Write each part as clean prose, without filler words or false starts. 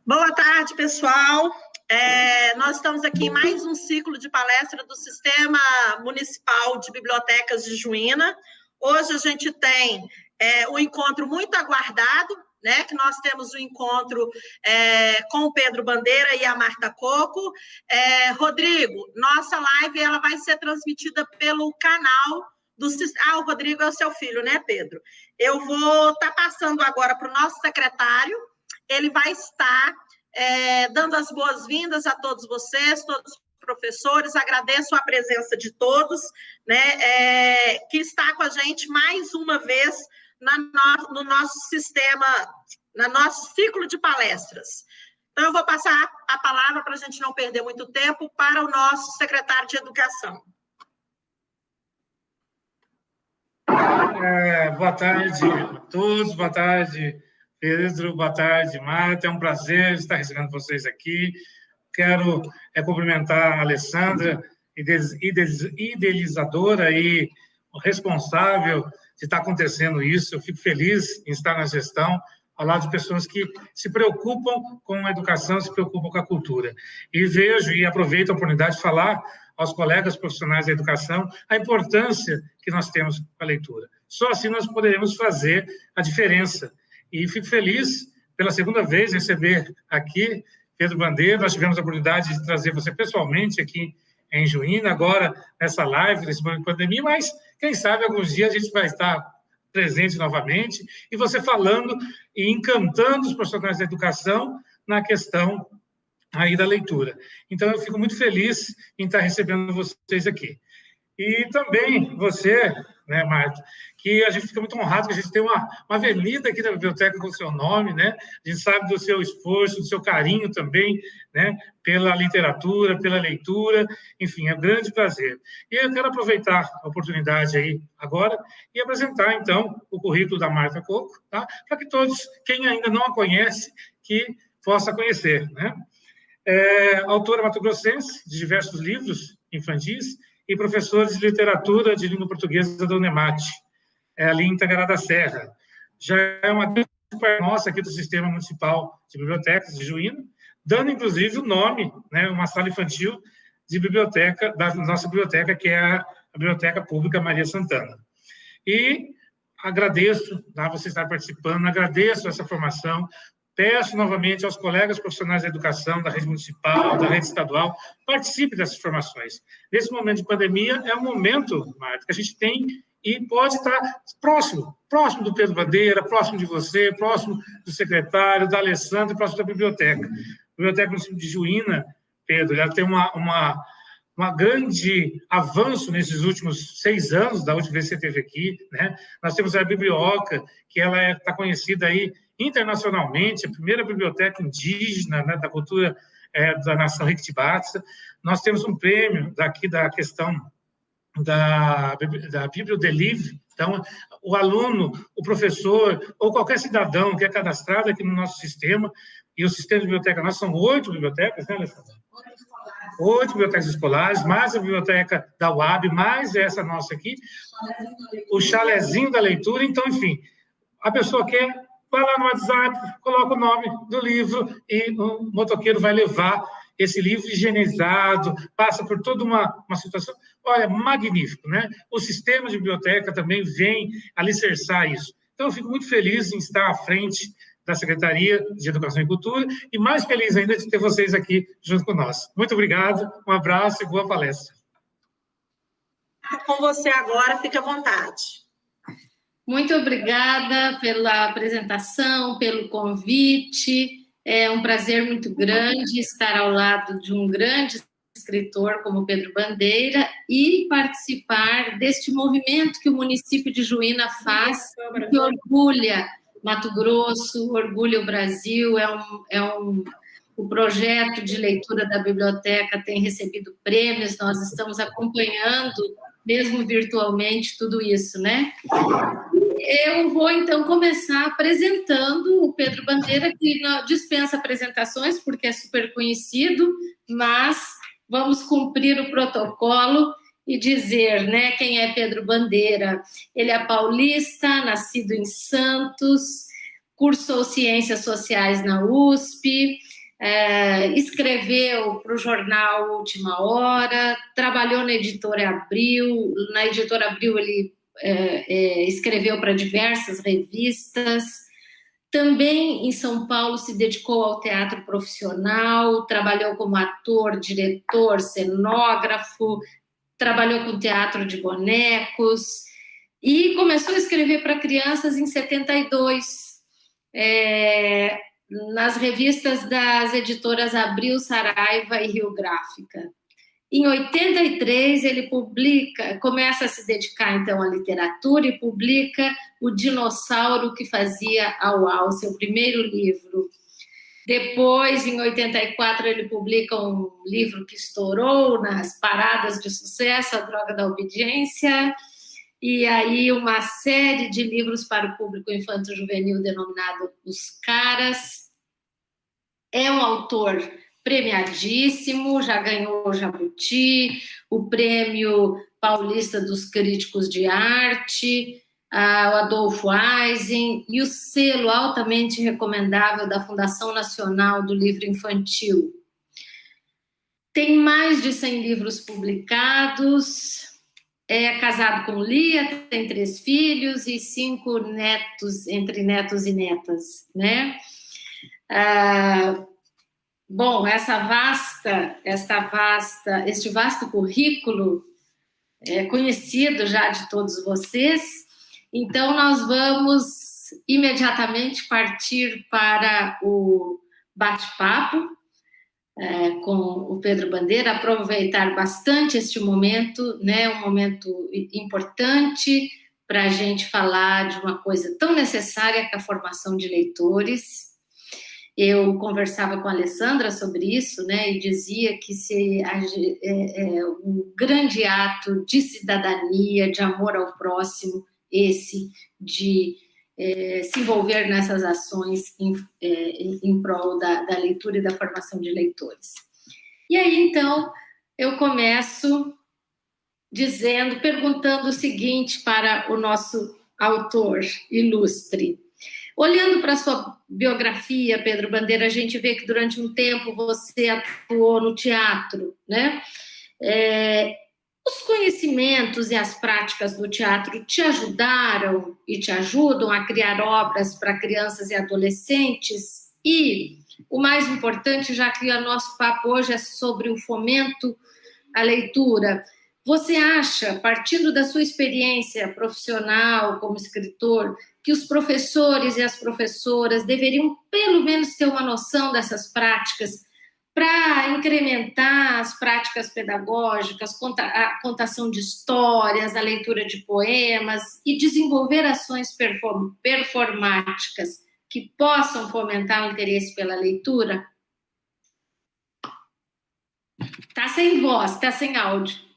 Boa tarde, pessoal. Nós estamos aqui em mais um ciclo de palestra do Sistema Municipal de Bibliotecas de Juína. Hoje a gente tem um encontro muito aguardado, né, que nós temos um encontro com o Pedro Bandeira e a Marta Coco. Rodrigo, nossa live ela vai ser transmitida pelo canal do... o Rodrigo é o seu filho, né, Pedro? Eu vou estar passando agora para o nosso secretário. Ele vai estar dando as boas-vindas a todos vocês, todos os professores. Agradeço a presença de todos, né, que está com a gente mais uma vez no nosso sistema, no nosso ciclo de palestras. Então, eu vou passar a palavra para a gente não perder muito tempo para o nosso secretário de Educação. Boa tarde a todos, boa tarde, Pedro, boa tarde, Marta. É um prazer estar recebendo vocês aqui. Quero cumprimentar a Alessandra, idealizadora e responsável de estar acontecendo isso. Eu fico feliz em estar na gestão, ao lado de pessoas que se preocupam com a educação, se preocupam com a cultura. E vejo e aproveito a oportunidade de falar aos colegas profissionais da educação a importância que nós temos com a leitura. Só assim nós poderemos fazer a diferença. E fico feliz, pela segunda vez, receber aqui Pedro Bandeira. Nós tivemos a oportunidade de trazer você pessoalmente aqui em Juína, agora nessa live, nesse momento de pandemia, mas quem sabe alguns dias a gente vai estar presente novamente, e você falando e encantando os profissionais da educação na questão aí da leitura. Então, eu fico muito feliz em estar recebendo vocês aqui. E também você, né, Marta, que a gente fica muito honrado que a gente tem uma avenida aqui da biblioteca com o seu nome, né? A gente sabe do seu esforço, do seu carinho também, né, pela literatura, pela leitura, enfim, é um grande prazer. E eu quero aproveitar a oportunidade aí agora e apresentar, então, o currículo da Marta Coco, tá? Para que todos, quem ainda não a conhece, que possa conhecer, né? Autora mato-grossense de diversos livros infantis e professora de literatura de língua portuguesa da UNEMAT, ali em Tangará da Serra. Já é uma grande nossa aqui do Sistema Municipal de Bibliotecas de Juína, dando, inclusive, o nome, né, uma sala infantil de biblioteca, da nossa biblioteca, que é a Biblioteca Pública Maria Santana. E agradeço, tá, você estar participando, agradeço essa formação. Peço novamente aos colegas profissionais da educação, da rede municipal, da rede estadual, participe dessas formações. Nesse momento de pandemia, é um momento, Marta, que a gente tem e pode estar próximo do Pedro Bandeira, próximo de você, próximo do secretário, da Alessandra, próximo da biblioteca. A Biblioteca Municipal de Juína, Pedro, ela tem uma grande avanço nesses últimos 6 anos, da última vez que você esteve aqui, né? Nós temos a Biblioca, que ela está conhecida aí internacionalmente, a primeira biblioteca indígena, né, da cultura da nação Riquitibatsa. Nós temos um prêmio daqui da questão da Bibliodelive. Então, o aluno, o professor, ou qualquer cidadão que é cadastrado aqui no nosso sistema, e o sistema de biblioteca, nós são 8 bibliotecas, né, Alessandra? 8 bibliotecas escolares, mais a biblioteca da UAB, mais essa nossa aqui, o chalezinho da leitura. Então, enfim, a pessoa quer, vai lá no WhatsApp, coloca o nome do livro e o motoqueiro vai levar esse livro higienizado, passa por toda uma situação. Olha, magnífico, né? O sistema de biblioteca também vem alicerçar isso. Então, eu fico muito feliz em estar à frente da Secretaria de Educação e Cultura e mais feliz ainda de ter vocês aqui junto com nós. Muito obrigado, um abraço e boa palestra. Com você agora, fique à vontade. Muito obrigada pela apresentação, pelo convite. É um prazer muito grande estar ao lado de um grande escritor como Pedro Bandeira e participar deste movimento que o município de Juína faz, que orgulha Mato Grosso, orgulha o Brasil. O projeto de leitura da biblioteca tem recebido prêmios, nós estamos acompanhando, mesmo virtualmente, tudo isso, né? Eu vou, então, começar apresentando o Pedro Bandeira, que não dispensa apresentações, porque é super conhecido, mas vamos cumprir o protocolo e dizer, né, quem é Pedro Bandeira. Ele é paulista, nascido em Santos, cursou Ciências Sociais na USP, escreveu para o jornal Última Hora, trabalhou na Editora Abril. Na Editora Abril ele escreveu para diversas revistas. Também em São Paulo se dedicou ao teatro profissional, trabalhou como ator, diretor, cenógrafo, trabalhou com teatro de bonecos e começou a escrever para crianças em 72, nas revistas das editoras Abril, Saraiva e Rio Gráfica. Em 83, ele começa a se dedicar, então, à literatura e publica O Dinossauro que Fazia Au-Au, seu primeiro livro. Depois, em 84, ele publica um livro que estourou nas paradas de sucesso, A Droga da Obediência, e aí uma série de livros para o público infanto-juvenil denominado Os Caras. É um autor premiadíssimo, já ganhou o Jabuti, o Prêmio Paulista dos Críticos de Arte, o Adolfo Eisen e o selo altamente recomendável da Fundação Nacional do Livro Infantil. Tem mais de 100 livros publicados, é casado com Lia, tem 3 filhos e 5 netos, entre netos e netas, né? Bom, este vasto currículo é conhecido já de todos vocês, então nós vamos imediatamente partir para o bate-papo com o Pedro Bandeira, aproveitar bastante este momento, né, um momento importante para a gente falar de uma coisa tão necessária que é a formação de leitores. Eu conversava com a Alessandra sobre isso, né, e dizia que é um grande ato de cidadania, de amor ao próximo, esse de se envolver nessas ações em prol da leitura e da formação de leitores. E aí, então, eu começo perguntando o seguinte para o nosso autor ilustre. Olhando para a sua biografia, Pedro Bandeira, a gente vê que durante um tempo você atuou no teatro, né? Os conhecimentos e as práticas do teatro te ajudaram e te ajudam a criar obras para crianças e adolescentes? E, o mais importante, já que o nosso papo hoje é sobre o fomento à leitura, você acha, partindo da sua experiência profissional como escritor, que os professores e as professoras deveriam, pelo menos, ter uma noção dessas práticas para incrementar as práticas pedagógicas, a contação de histórias, a leitura de poemas e desenvolver ações performáticas que possam fomentar o interesse pela leitura? Está sem voz, está sem áudio.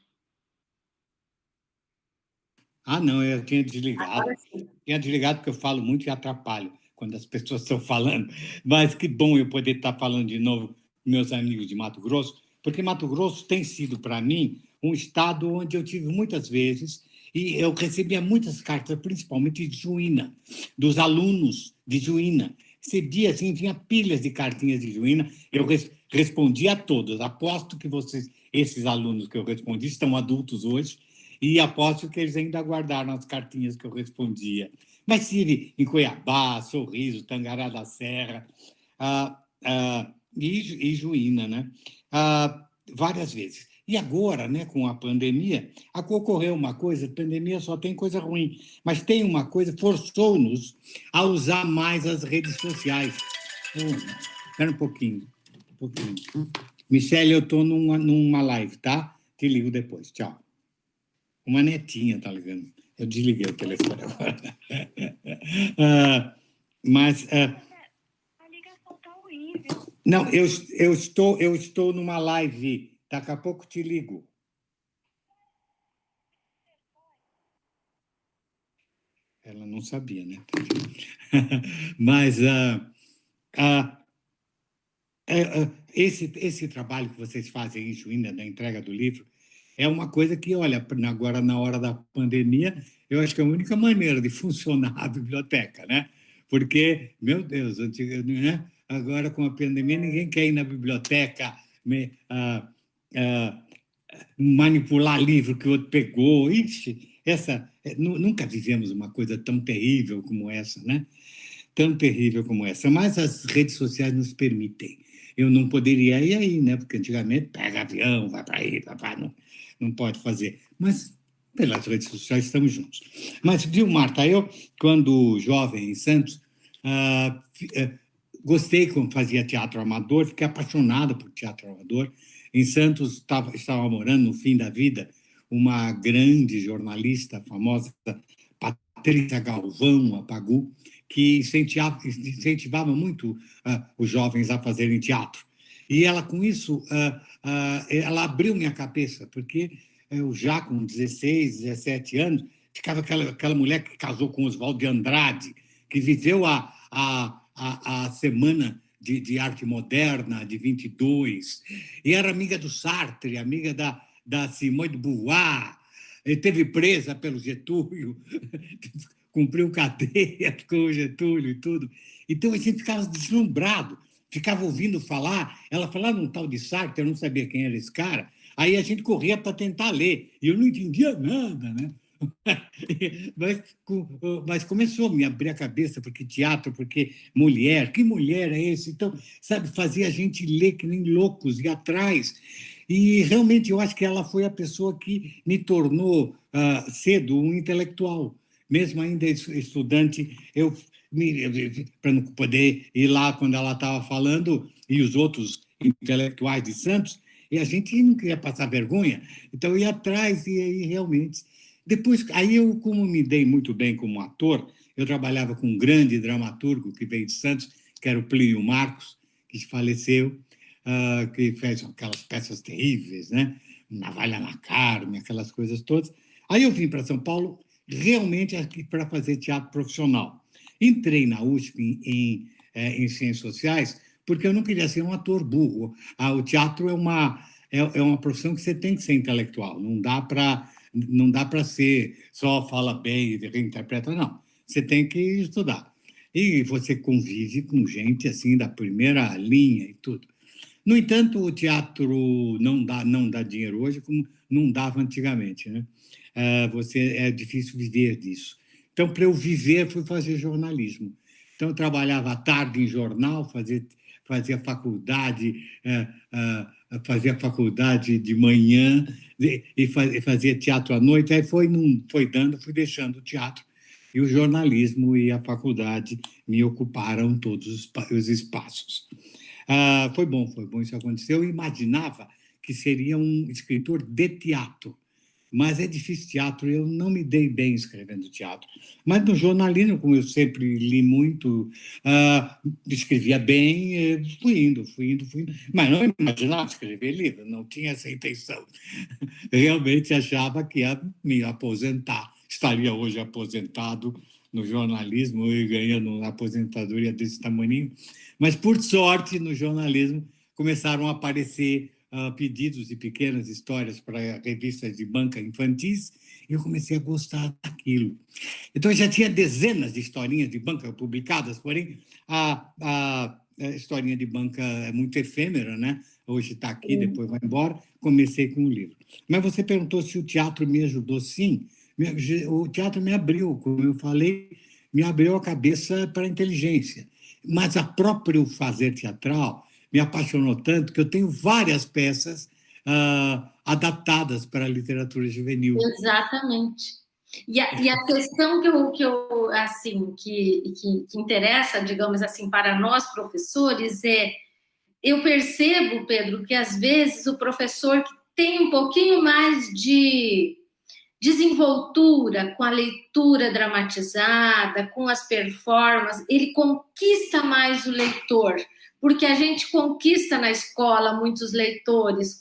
Não, eu tinha desligado. Agora sim. Tinha desligado porque eu falo muito e atrapalho quando as pessoas estão falando. Mas que bom eu poder estar falando de novo com meus amigos de Mato Grosso, porque Mato Grosso tem sido, para mim, um estado onde eu tive muitas vezes, e eu recebia muitas cartas, principalmente de Juína, dos alunos de Juína. Recebia, assim, tinha pilhas de cartinhas de Juína, eu respondia a todos. Aposto que esses alunos que eu respondi estão adultos hoje, e aposto que eles ainda guardaram as cartinhas que eu respondia. Mas tive em Cuiabá, Sorriso, Tangará da Serra e Juína, né? Várias vezes. E agora, né, com a pandemia, ocorreu uma coisa, a pandemia só tem coisa ruim, mas tem uma coisa, forçou-nos a usar mais as redes sociais. Espera um pouquinho. Michele, eu estou numa live, tá? Te ligo depois, tchau. Uma netinha tá ligando. Eu desliguei o telefone agora. A ligação tá horrível. Não, eu estou numa live. Daqui a pouco te ligo. Ela não sabia, né? Mas esse trabalho que vocês fazem em Juína, da entrega do livro, é uma coisa que, olha, agora na hora da pandemia, eu acho que é a única maneira de funcionar a biblioteca, né? porque, meu Deus, né? Agora com a pandemia ninguém quer ir na biblioteca manipular livro que o outro pegou. Ixi, nunca vivemos uma coisa tão terrível como essa, né? Tão terrível como essa, mas as redes sociais nos permitem. Eu não poderia ir aí, né? Porque antigamente pega avião, vai para aí, não pode fazer. Mas pelas redes sociais estamos juntos. Mas, viu, Marta, eu, quando jovem em Santos, gostei quando fazia teatro amador, fiquei apaixonado por teatro amador. Em Santos, estava morando no fim da vida uma grande jornalista famosa, Patrícia Galvão, a Pagu, que incentivava muito os jovens a fazerem teatro. E ela, com isso, ela abriu minha cabeça, porque eu já com 16, 17 anos, ficava aquela mulher que casou com Oswaldo de Andrade, que viveu a Semana de Arte Moderna, de 22, e era amiga do Sartre, amiga da Simone de Beauvoir, esteve presa pelo Getúlio, cumpriu cadeia com o Getúlio e tudo. Então, a gente ficava deslumbrado, ficava ouvindo falar, ela falava um tal de Sartre, eu não sabia quem era esse cara, aí a gente corria para tentar ler, e eu não entendia nada, né? Mas começou a me abrir a cabeça, porque teatro, porque mulher, que mulher é esse? Então, sabe, fazia a gente ler que nem loucos, ir atrás. E realmente eu acho que ela foi a pessoa que me tornou cedo um intelectual. Mesmo ainda estudante, para não poder ir lá quando ela estava falando, e os outros intelectuais de Santos, e a gente não queria passar vergonha, então eu ia atrás, e aí realmente. Depois, aí eu, como me dei muito bem como ator, eu trabalhava com um grande dramaturgo que veio de Santos, que era o Plínio Marcos, que faleceu, que fez aquelas peças terríveis, né? Navalha na Carne, aquelas coisas todas. Aí eu vim para São Paulo realmente para fazer teatro profissional. Entrei na USP em Ciências Sociais porque eu não queria ser um ator burro. O teatro é uma profissão que você tem que ser intelectual, não dá para ser só fala bem e reinterpreta, não. Você tem que estudar. E você convive com gente assim da primeira linha e tudo. No entanto, o teatro não dá dinheiro hoje como não dava antigamente, né? É difícil viver disso. Então, para eu viver, fui fazer jornalismo. Então, eu trabalhava à tarde em jornal, fazia faculdade de manhã e fazia teatro à noite. Aí foi fui deixando o teatro. E o jornalismo e a faculdade me ocuparam todos os espaços. Foi bom isso aconteceu. Eu imaginava que seria um escritor de teatro, mas é difícil teatro, eu não me dei bem escrevendo teatro. Mas no jornalismo, como eu sempre li muito, escrevia bem, fui indo. Mas não imaginava escrever livro, não tinha essa intenção. Realmente achava que ia me aposentar. Estaria hoje aposentado no jornalismo e ganhando uma aposentadoria desse tamanho. Mas, por sorte, no jornalismo começaram a aparecer pedidos de pequenas histórias para revistas de banca infantis, e eu comecei a gostar daquilo. Então, eu já tinha dezenas de historinhas de banca publicadas, porém, a historinha de banca é muito efêmera, né? Hoje está aqui, depois vai embora. Comecei com um livro. Mas você perguntou se o teatro me ajudou, sim. O teatro me abriu, como eu falei, me abriu a cabeça para a inteligência. Mas a próprio fazer teatral me apaixonou tanto que eu tenho várias peças adaptadas para a literatura juvenil. Exatamente. E a questão que interessa, digamos assim, para nós professores eu percebo, Pedro, que às vezes o professor que tem um pouquinho mais de desenvoltura com a leitura dramatizada, com as performances, ele conquista mais o leitor, porque a gente conquista na escola muitos leitores.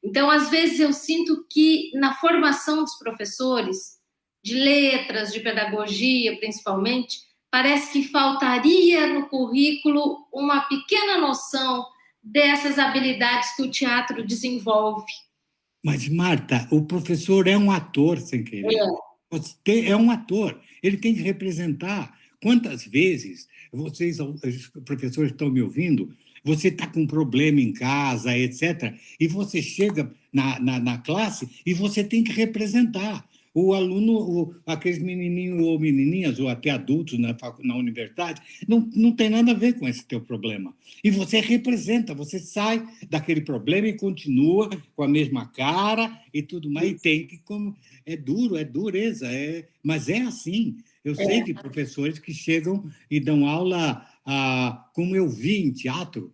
Então, às vezes, eu sinto que na formação dos professores, de letras, de pedagogia, principalmente, parece que faltaria no currículo uma pequena noção dessas habilidades que o teatro desenvolve. Mas, Marta, o professor é um ator, sem querer. É um ator. Ele tem que representar. Quantas vezes vocês, os professores estão me ouvindo, você está com um problema em casa, etc., e você chega na classe e você tem que representar. O aluno, aqueles menininhos ou menininhas, ou até adultos na universidade, não tem nada a ver com esse teu problema. E você representa, você sai daquele problema e continua com a mesma cara e tudo mais. E tem que, como é duro, é dureza, mas é assim. Eu sei de professores que chegam e dão aula, como eu vi em teatro,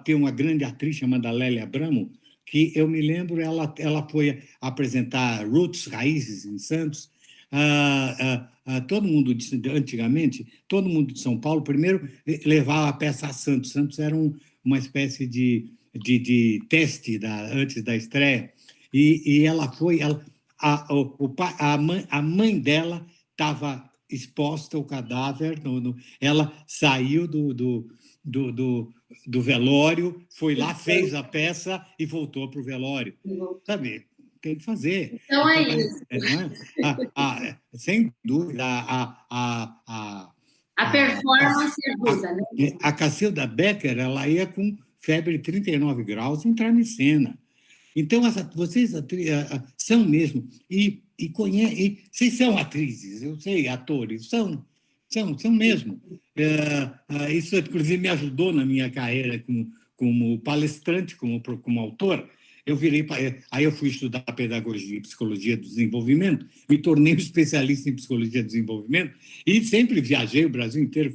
tem uma grande atriz chamada Lélia Abramo, que eu me lembro, ela foi apresentar Roots, Raízes, em Santos. Todo mundo, antigamente, todo mundo de São Paulo, primeiro levava a peça a Santos. Santos era uma espécie de teste antes da estreia. E ela foi... a mãe dela estava exposta ao cadáver. Ela saiu do velório, foi lá, fez a peça e voltou para o velório. Sabe? Tem que fazer. Então é isso. Sem dúvida, A performance ajuda, né? A Cacilda Becker, ela ia com febre de 39 graus entrar em cena. Então, vocês são mesmo, e vocês são atrizes, eu sei, atores, são mesmo. Isso, inclusive, me ajudou na minha carreira como palestrante, como autor. Aí eu fui estudar pedagogia e psicologia do desenvolvimento, me tornei um especialista em psicologia do desenvolvimento e sempre viajei o Brasil inteiro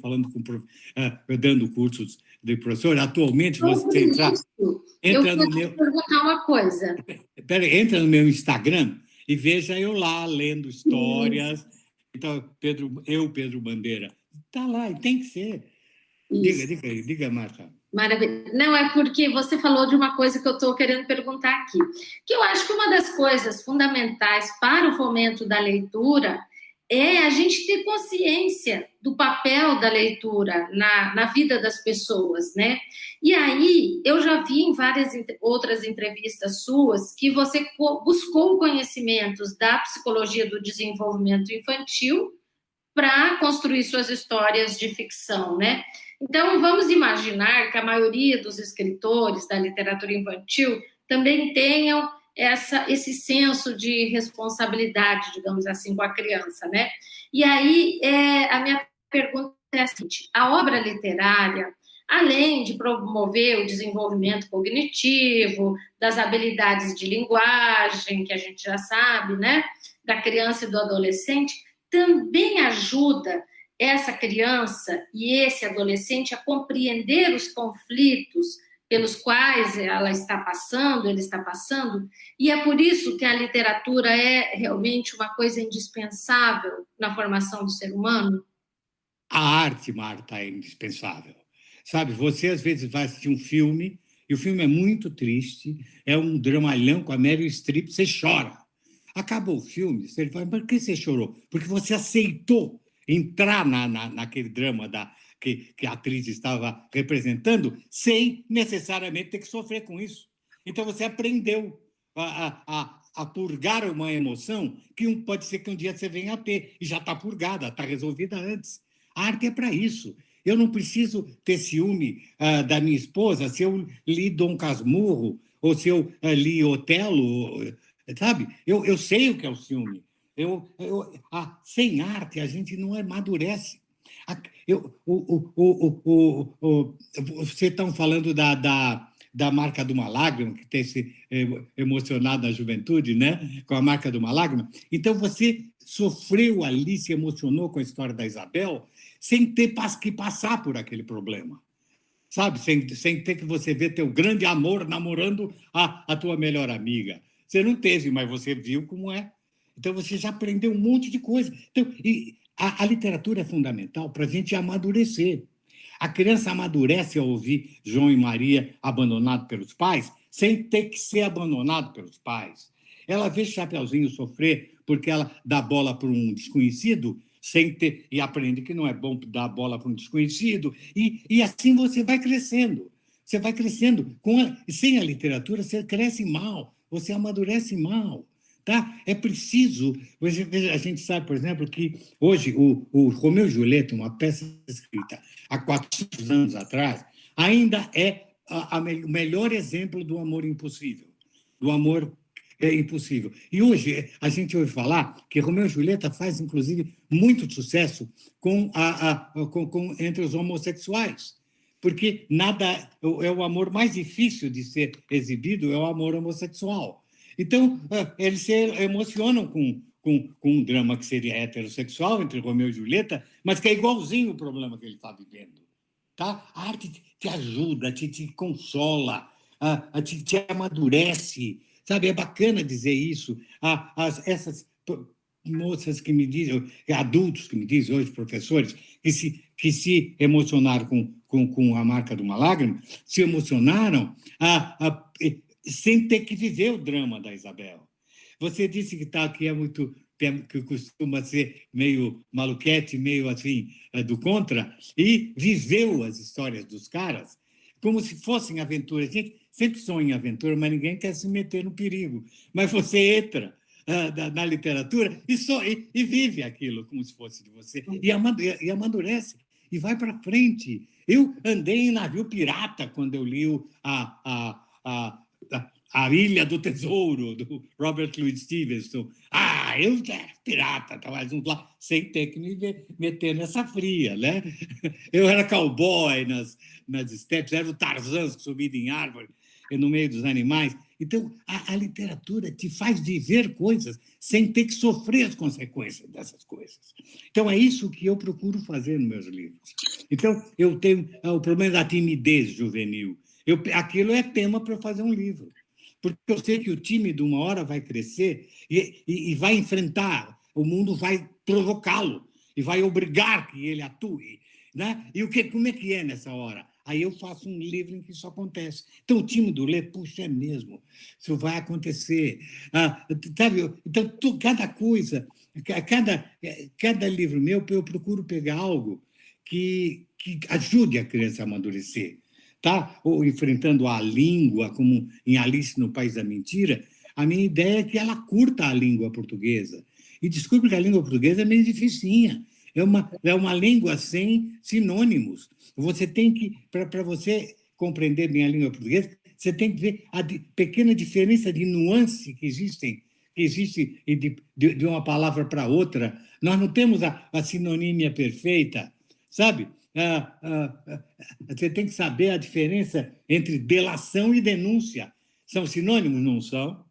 dando cursos de professor. Atualmente, você entra no meu... perguntar uma coisa. Entra no meu Instagram e veja eu lá lendo histórias. Então, Pedro Bandeira, está lá, e tem que ser. Diga, Marta. Maravilha. Não, é porque você falou de uma coisa que eu estou querendo perguntar aqui, que eu acho que uma das coisas fundamentais para o fomento da leitura é a gente ter consciência do papel da leitura na vida das pessoas, né? E aí, eu já vi em várias outras entrevistas suas que você buscou conhecimentos da psicologia do desenvolvimento infantil para construir suas histórias de ficção, né? Então, vamos imaginar que a maioria dos escritores da literatura infantil também tenham esse senso de responsabilidade, digamos assim, com a criança, né? E aí, a minha pergunta é a seguinte: a obra literária, além de promover o desenvolvimento cognitivo, das habilidades de linguagem, que a gente já sabe, né? Da criança e do adolescente, também ajuda essa criança e esse adolescente a compreender os conflitos pelos quais ele está passando, e é por isso que a literatura é realmente uma coisa indispensável na formação do ser humano? A arte, Marta, é indispensável. Sabe, você às vezes vai assistir um filme, e o filme é muito triste, é um dramalhão com a Meryl Streep, você chora. Acabou o filme, você fala, por que você chorou? Porque você aceitou entrar naquele drama que a atriz estava representando sem necessariamente ter que sofrer com isso. Então, você aprendeu a purgar uma emoção que pode ser que um dia você venha a ter, e já está purgada, está resolvida antes. A arte é para isso. Eu não preciso ter ciúme da minha esposa se eu li Dom Casmurro ou se eu li Otelo, sabe? Eu sei o que é o ciúme. Sem arte, a gente não amadurece. Vocês estão falando da marca de uma lágrima, que tem se emocionado na juventude, né? Com a marca de uma lágrima. Então, você sofreu ali, se emocionou com a história da Isabel, sem ter que passar por aquele problema. Sabe? Sem ter que você ver teu grande amor namorando a tua melhor amiga. Você não teve, mas você viu como é. Então, você já aprendeu um monte de coisa. Então, a literatura é fundamental para a gente amadurecer. A criança amadurece ao ouvir João e Maria abandonados pelos pais, sem ter que ser abandonado pelos pais. Ela vê Chapeuzinho sofrer porque ela dá bola para um desconhecido, e aprende que não é bom dar bola para um desconhecido, e assim você vai crescendo. Você vai crescendo. Sem a literatura, você cresce mal, você amadurece mal. tá? É preciso... A gente sabe, por exemplo, que hoje o Romeu e Julieta, uma peça escrita há 400 anos atrás, ainda é o melhor exemplo do amor impossível, do amor impossível. E hoje a gente ouve falar que Romeu e Julieta faz, inclusive, muito sucesso entre os homossexuais, porque nada é o amor mais difícil de ser exibido, é o amor homossexual. Então, eles se emocionam com um drama que seria heterossexual entre Romeu e Julieta, mas que é igualzinho o problema que ele está vivendo. Tá? A arte te ajuda, te consola, te amadurece, sabe? É bacana dizer isso. Essas moças que me dizem, adultos que me dizem hoje, professores, que se emocionaram com a marca de uma lágrima, se emocionaram sem ter que viver o drama da Isabel. Você disse que é muito... que costuma ser meio maluquete, meio assim, do contra, e viveu as histórias dos caras como se fossem aventuras. A gente sempre sonha em aventura, mas ninguém quer se meter no perigo. Mas você entra na literatura e vive aquilo como se fosse de você, e amadurece, e vai para frente. Eu andei em navio pirata quando eu li A Ilha do Tesouro, do Robert Louis Stevenson. Eu era pirata, estava junto lá, sem ter que me meter nessa fria, né? Eu era cowboy nas estepes, era o Tarzan que subia em árvore, no meio dos animais. Então, a literatura te faz viver coisas sem ter que sofrer as consequências dessas coisas. Então, é isso que eu procuro fazer nos meus livros. Então, eu tenho o problema da timidez juvenil. Aquilo é tema para eu fazer um livro. Porque eu sei que o tímido, uma hora, vai crescer e vai enfrentar, o mundo vai provocá-lo e vai obrigar que ele atue. Né? E como é que é nessa hora? Aí eu faço um livro em que isso acontece. Então, o tímido lê, puxa, é mesmo, isso vai acontecer. Sabe? Então, cada coisa, cada livro meu, eu procuro pegar algo que ajude a criança a amadurecer. Tá? Ou enfrentando a língua, como em Alice no País da Mentira, a minha ideia é que ela curta a língua portuguesa. E desculpe que a língua portuguesa é meio dificinha. É uma língua sem sinônimos. Você tem que, para você compreender bem a língua portuguesa, você tem que ver a pequena diferença de nuance que existe de uma palavra para outra. Nós não temos a sinonímia perfeita, sabe? Você tem que saber a diferença entre delação e denúncia. São sinônimos? Não são.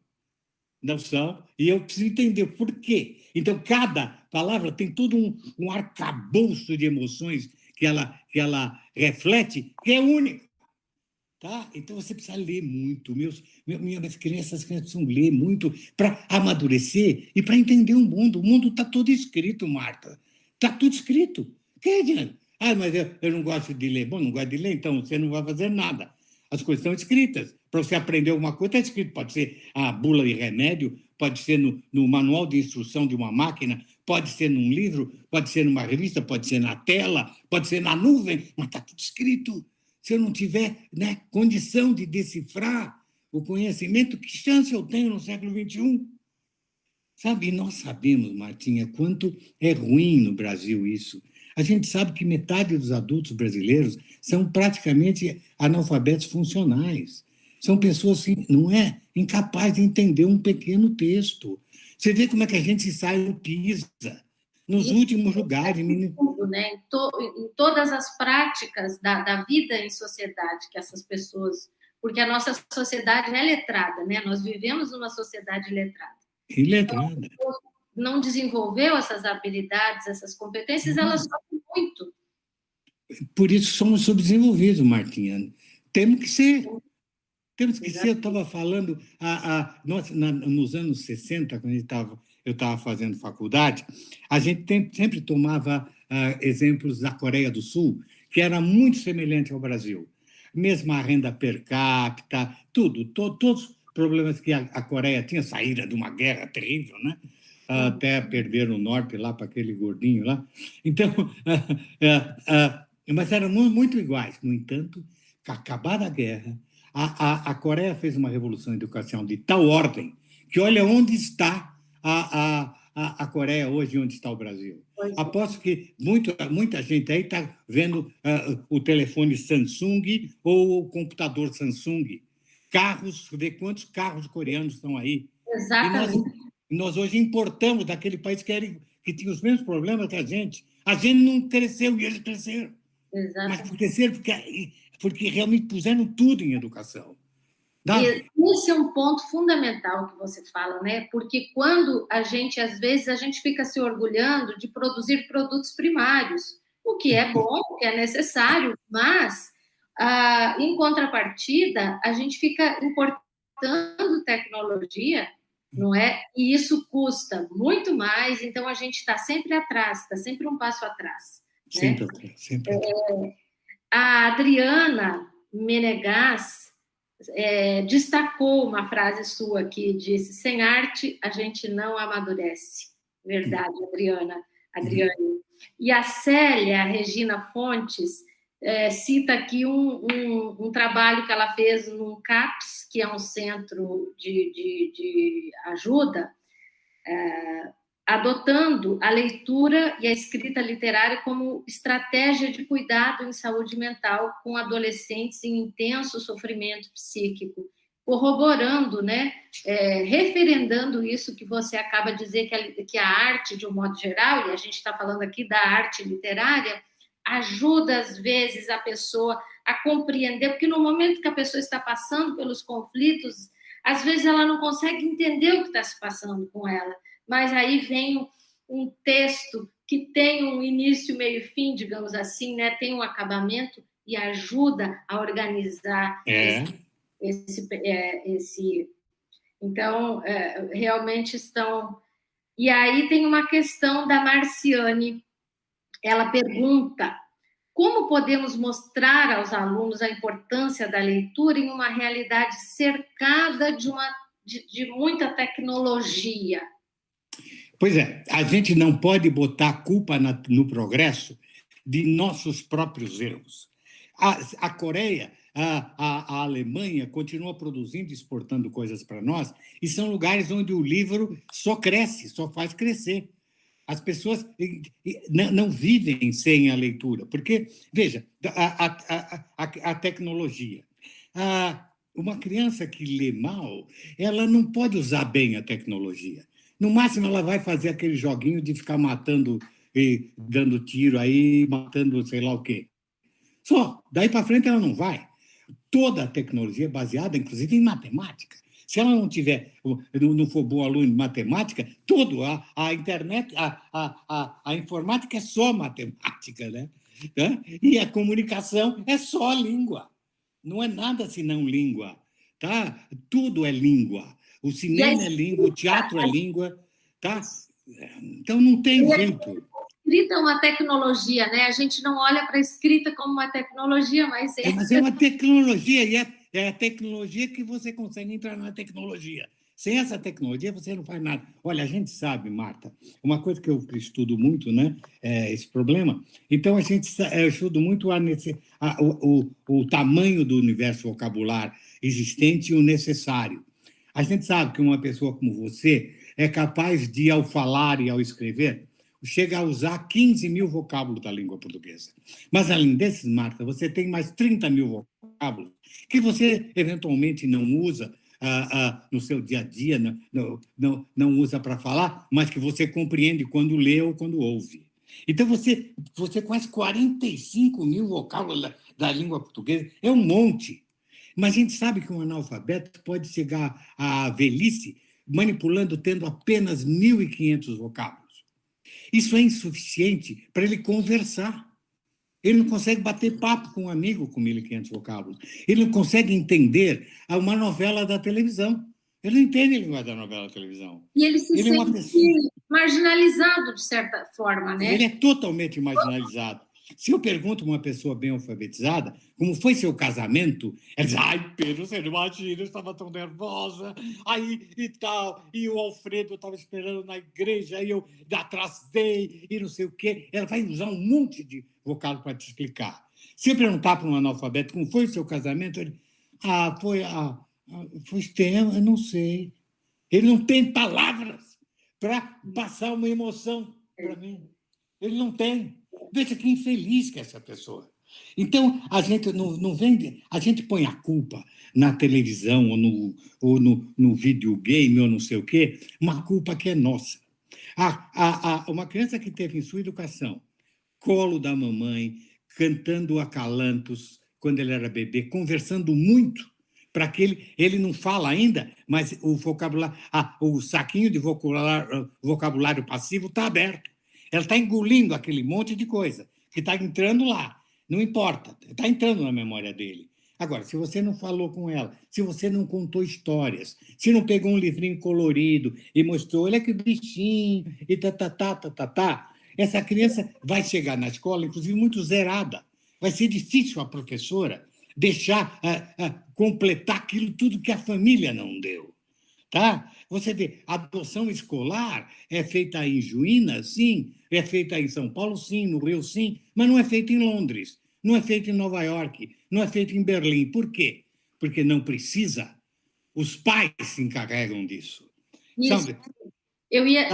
Não são. E eu preciso entender por quê. Então, cada palavra tem todo um arcabouço de emoções que ela reflete, que é único. Tá? Então, você precisa ler muito. Minhas crianças precisam ler muito para amadurecer e para entender o mundo. O mundo está todo escrito, Marta. Está tudo escrito. Que adianta? Mas eu não gosto de ler. Bom, não gosto de ler, então você não vai fazer nada. As coisas estão escritas. Para você aprender alguma coisa, está escrito. Pode ser a bula de remédio, pode ser no manual de instrução de uma máquina, pode ser num livro, pode ser numa revista, pode ser na tela, pode ser na nuvem, mas está tudo escrito. Se eu não tiver, né, condição de decifrar o conhecimento, que chance eu tenho no século XXI? Sabe, e nós sabemos, Martinha, quanto é ruim no Brasil isso. A gente sabe que metade dos adultos brasileiros são praticamente analfabetos funcionais. São pessoas, assim, não é, incapazes de entender um pequeno texto. Você vê como é que a gente sai no PISA, nos últimos lugares. Né? Em todas as práticas da vida em sociedade que essas pessoas... Porque a nossa sociedade é letrada, né? Nós vivemos numa sociedade letrada. Iletrada. Então, não desenvolveu essas habilidades, essas competências, elas sofrem muito. Por isso somos subdesenvolvidos, Martinha. Temos que ser. Temos que ser. Eu estava falando, nos anos 60, quando eu estava fazendo faculdade, a gente sempre tomava exemplos da Coreia do Sul, que era muito semelhante ao Brasil. Mesmo a renda per capita, todos os problemas que a Coreia tinha, saída de uma guerra terrível, né? Até perder o norte lá para aquele gordinho lá. Então, mas eram muito iguais. No entanto, acabada a guerra, A Coreia fez uma revolução educacional de tal ordem que olha onde está a Coreia hoje e onde está o Brasil. Aposto que muita gente aí está vendo o telefone Samsung ou o computador Samsung. Carros, vê quantos carros coreanos estão aí. Exatamente. E nós hoje importamos daquele país que tinha os mesmos problemas que a gente. A gente não cresceu e eles cresceram. Exatamente. Mas cresceram porque realmente puseram tudo em educação. Esse é um ponto fundamental que você fala, né? Porque quando às vezes, a gente fica se orgulhando de produzir produtos primários, o que é bom, o que é necessário, mas, em contrapartida, a gente fica importando tecnologia, não é? E isso custa muito mais, então a gente está sempre atrás, está sempre um passo atrás. Sempre atrás, sempre atrás. A Adriana Menegas destacou uma frase sua que disse: sem arte a gente não amadurece. Verdade, Adriane. E a Célia Regina Fontes cita aqui um trabalho que ela fez no CAPS, que é um centro de ajuda, adotando a leitura e a escrita literária como estratégia de cuidado em saúde mental com adolescentes em intenso sofrimento psíquico, corroborando, né, referendando isso que você acaba de dizer, que a arte, de um modo geral, e a gente está falando aqui da arte literária, ajuda, às vezes, a pessoa a compreender, porque no momento que a pessoa está passando pelos conflitos, às vezes ela não consegue entender o que está se passando com ela, mas aí vem um texto que tem um início, meio e fim, digamos assim, né? Tem um acabamento e ajuda a organizar esse... Então, realmente estão... E aí tem uma questão da Marciane. Ela pergunta: como podemos mostrar aos alunos a importância da leitura em uma realidade cercada de muita tecnologia? Pois é, a gente não pode botar a culpa no progresso de nossos próprios erros. A Coreia, a Alemanha continua produzindo e exportando coisas para nós, e são lugares onde o livro só cresce, só faz crescer. As pessoas não vivem sem a leitura, porque, veja, a tecnologia. Uma criança que lê mal, ela não pode usar bem a tecnologia. No máximo, ela vai fazer aquele joguinho de ficar matando e dando tiro aí, matando sei lá o quê. Só, daí para frente ela não vai. Toda a tecnologia é baseada, inclusive, em matemática. Se ela não for bom aluno de matemática, a internet, a informática é só matemática, né? E a comunicação é só língua. Não é nada senão língua, tá? Tudo é língua. O cinema é língua, o teatro é língua, tá? Então não tem jeito. A escrita é uma tecnologia, né? A gente não olha para a escrita como uma tecnologia, mas Mas é uma tecnologia, e é a tecnologia que você consegue entrar na tecnologia. Sem essa tecnologia, você não faz nada. Olha, a gente sabe, Marta, uma coisa que eu estudo muito, né? Esse problema. Então, eu estudo muito o tamanho do universo vocabular existente e o necessário. A gente sabe que uma pessoa como você é capaz de, ao falar e ao escrever, chega a usar 15 mil vocábulos da língua portuguesa. Mas, além desses, Marta, você tem mais 30 mil vocábulos que você, eventualmente, não usa no seu dia a dia, não usa para falar, mas que você compreende quando lê ou quando ouve. Então, você conhece 45 mil vocábulos da língua portuguesa, é um monte. Mas a gente sabe que um analfabeto pode chegar à velhice manipulando, tendo apenas 1.500 vocábulos. Isso é insuficiente para ele conversar. Ele não consegue bater papo com um amigo com 1.500 vocábulos. Ele não consegue entender uma novela da televisão. Ele não entende a linguagem da novela da televisão. E ele se sente marginalizado, de certa forma, né? Ele é totalmente marginalizado. Se eu pergunto a uma pessoa bem alfabetizada como foi seu casamento, ela diz: ai, Pedro, você não imagina, eu estava tão nervosa, aí e tal, e o Alfredo estava esperando na igreja, aí eu atrasei, e não sei o quê. Ela vai usar um monte de vocábulo para te explicar. Se eu perguntar para um analfabeto como foi o seu casamento, ele: Foi extremo, eu não sei. Ele não tem palavras para passar uma emoção para mim. Ele não tem. Veja que infeliz que é essa pessoa. Então, a gente não vem. A gente põe a culpa na televisão ou no videogame ou não sei o quê, uma culpa que é nossa. Uma criança que teve em sua educação colo da mamãe, cantando acalantos quando ele era bebê, conversando muito, para que ele não fala ainda, mas o vocabulário, o saquinho de vocabulário passivo está aberto. Ela está engolindo aquele monte de coisa que está entrando lá. Não importa, está entrando na memória dele. Agora, se você não falou com ela, se você não contou histórias, se não pegou um livrinho colorido e mostrou, olha que bichinho, e essa criança vai chegar na escola, inclusive, muito zerada. Vai ser difícil a professora deixar completar aquilo tudo que a família não deu. Tá? Você vê, a adoção escolar é feita em Juína, sim, é feita em São Paulo, sim, no Rio, sim, mas não é feita em Londres, não é feita em Nova York, não é feita em Berlim. Por quê? Porque não precisa. Os pais se encarregam disso. Isso. Sabe? Eu ia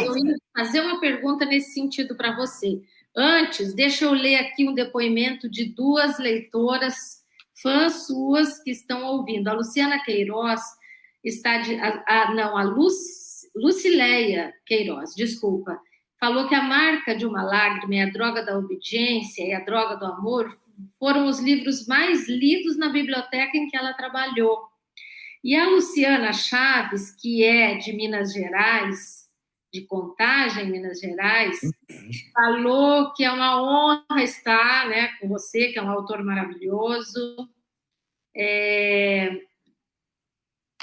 fazer uma pergunta nesse sentido para você. Antes, deixa eu ler aqui um depoimento de duas leitoras, fãs suas, que estão ouvindo. A Luciana Queiroz está Lucileia Queiroz, desculpa, falou que A Marca de uma Lágrima e A Droga da Obediência e A Droga do Amor foram os livros mais lidos na biblioteca em que ela trabalhou. E a Luciana Chaves, que é de Minas Gerais, de Contagem, Minas Gerais, falou que é uma honra estar, né, com você, que é um autor maravilhoso.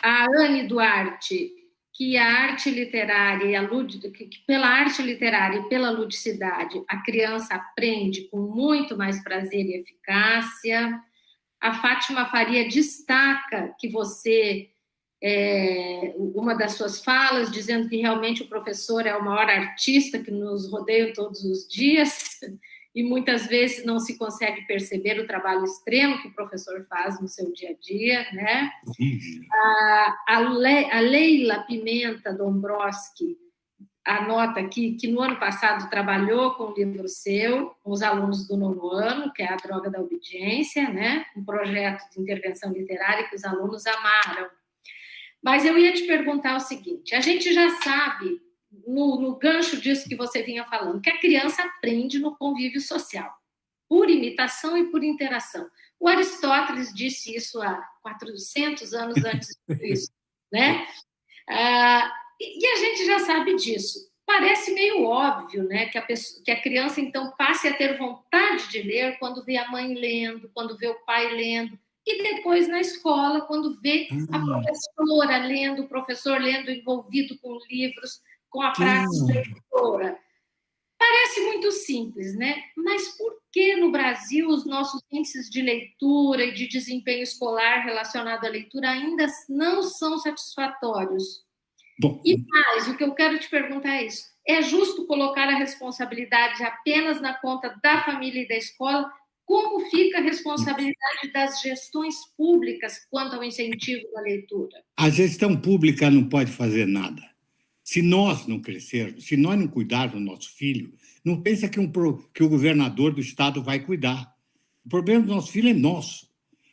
A Anne Duarte, que a arte literária que pela arte literária e pela ludicidade a criança aprende com muito mais prazer e eficácia. A Fátima Faria destaca que você uma das suas falas, dizendo que realmente o professor é o maior artista que nos rodeia todos os dias e muitas vezes não se consegue perceber o trabalho extremo que o professor faz no seu dia a dia, né? A Leila Pimenta Dombrowski anota aqui que no ano passado trabalhou com um livro seu, com os alunos do 9º ano, que é A Droga da Obediência, né? Um projeto de intervenção literária que os alunos amaram. Mas eu ia te perguntar o seguinte, a gente já sabe, no gancho disso que você vinha falando, que a criança aprende no convívio social, por imitação e por interação. O Aristóteles disse isso há 400 anos antes disso, né? E a gente já sabe disso. Parece meio óbvio, né, que a criança, então, passe a ter vontade de ler quando vê a mãe lendo, quando vê o pai lendo, e depois na escola, quando vê a professora lendo, o professor lendo, envolvido com livros, com a prática da leitura. Parece muito simples, né? Mas por que no Brasil os nossos índices de leitura e de desempenho escolar relacionado à leitura ainda não são satisfatórios? Bom, e mais, o que eu quero te perguntar é isso. É justo colocar a responsabilidade apenas na conta da família e da escola? Como fica a responsabilidade das gestões públicas quanto ao incentivo da leitura? A gestão pública não pode fazer nada. Se nós não crescermos, se nós não cuidarmos do nosso filho, não pensa que o governador do estado vai cuidar. O problema do nosso filho é nosso.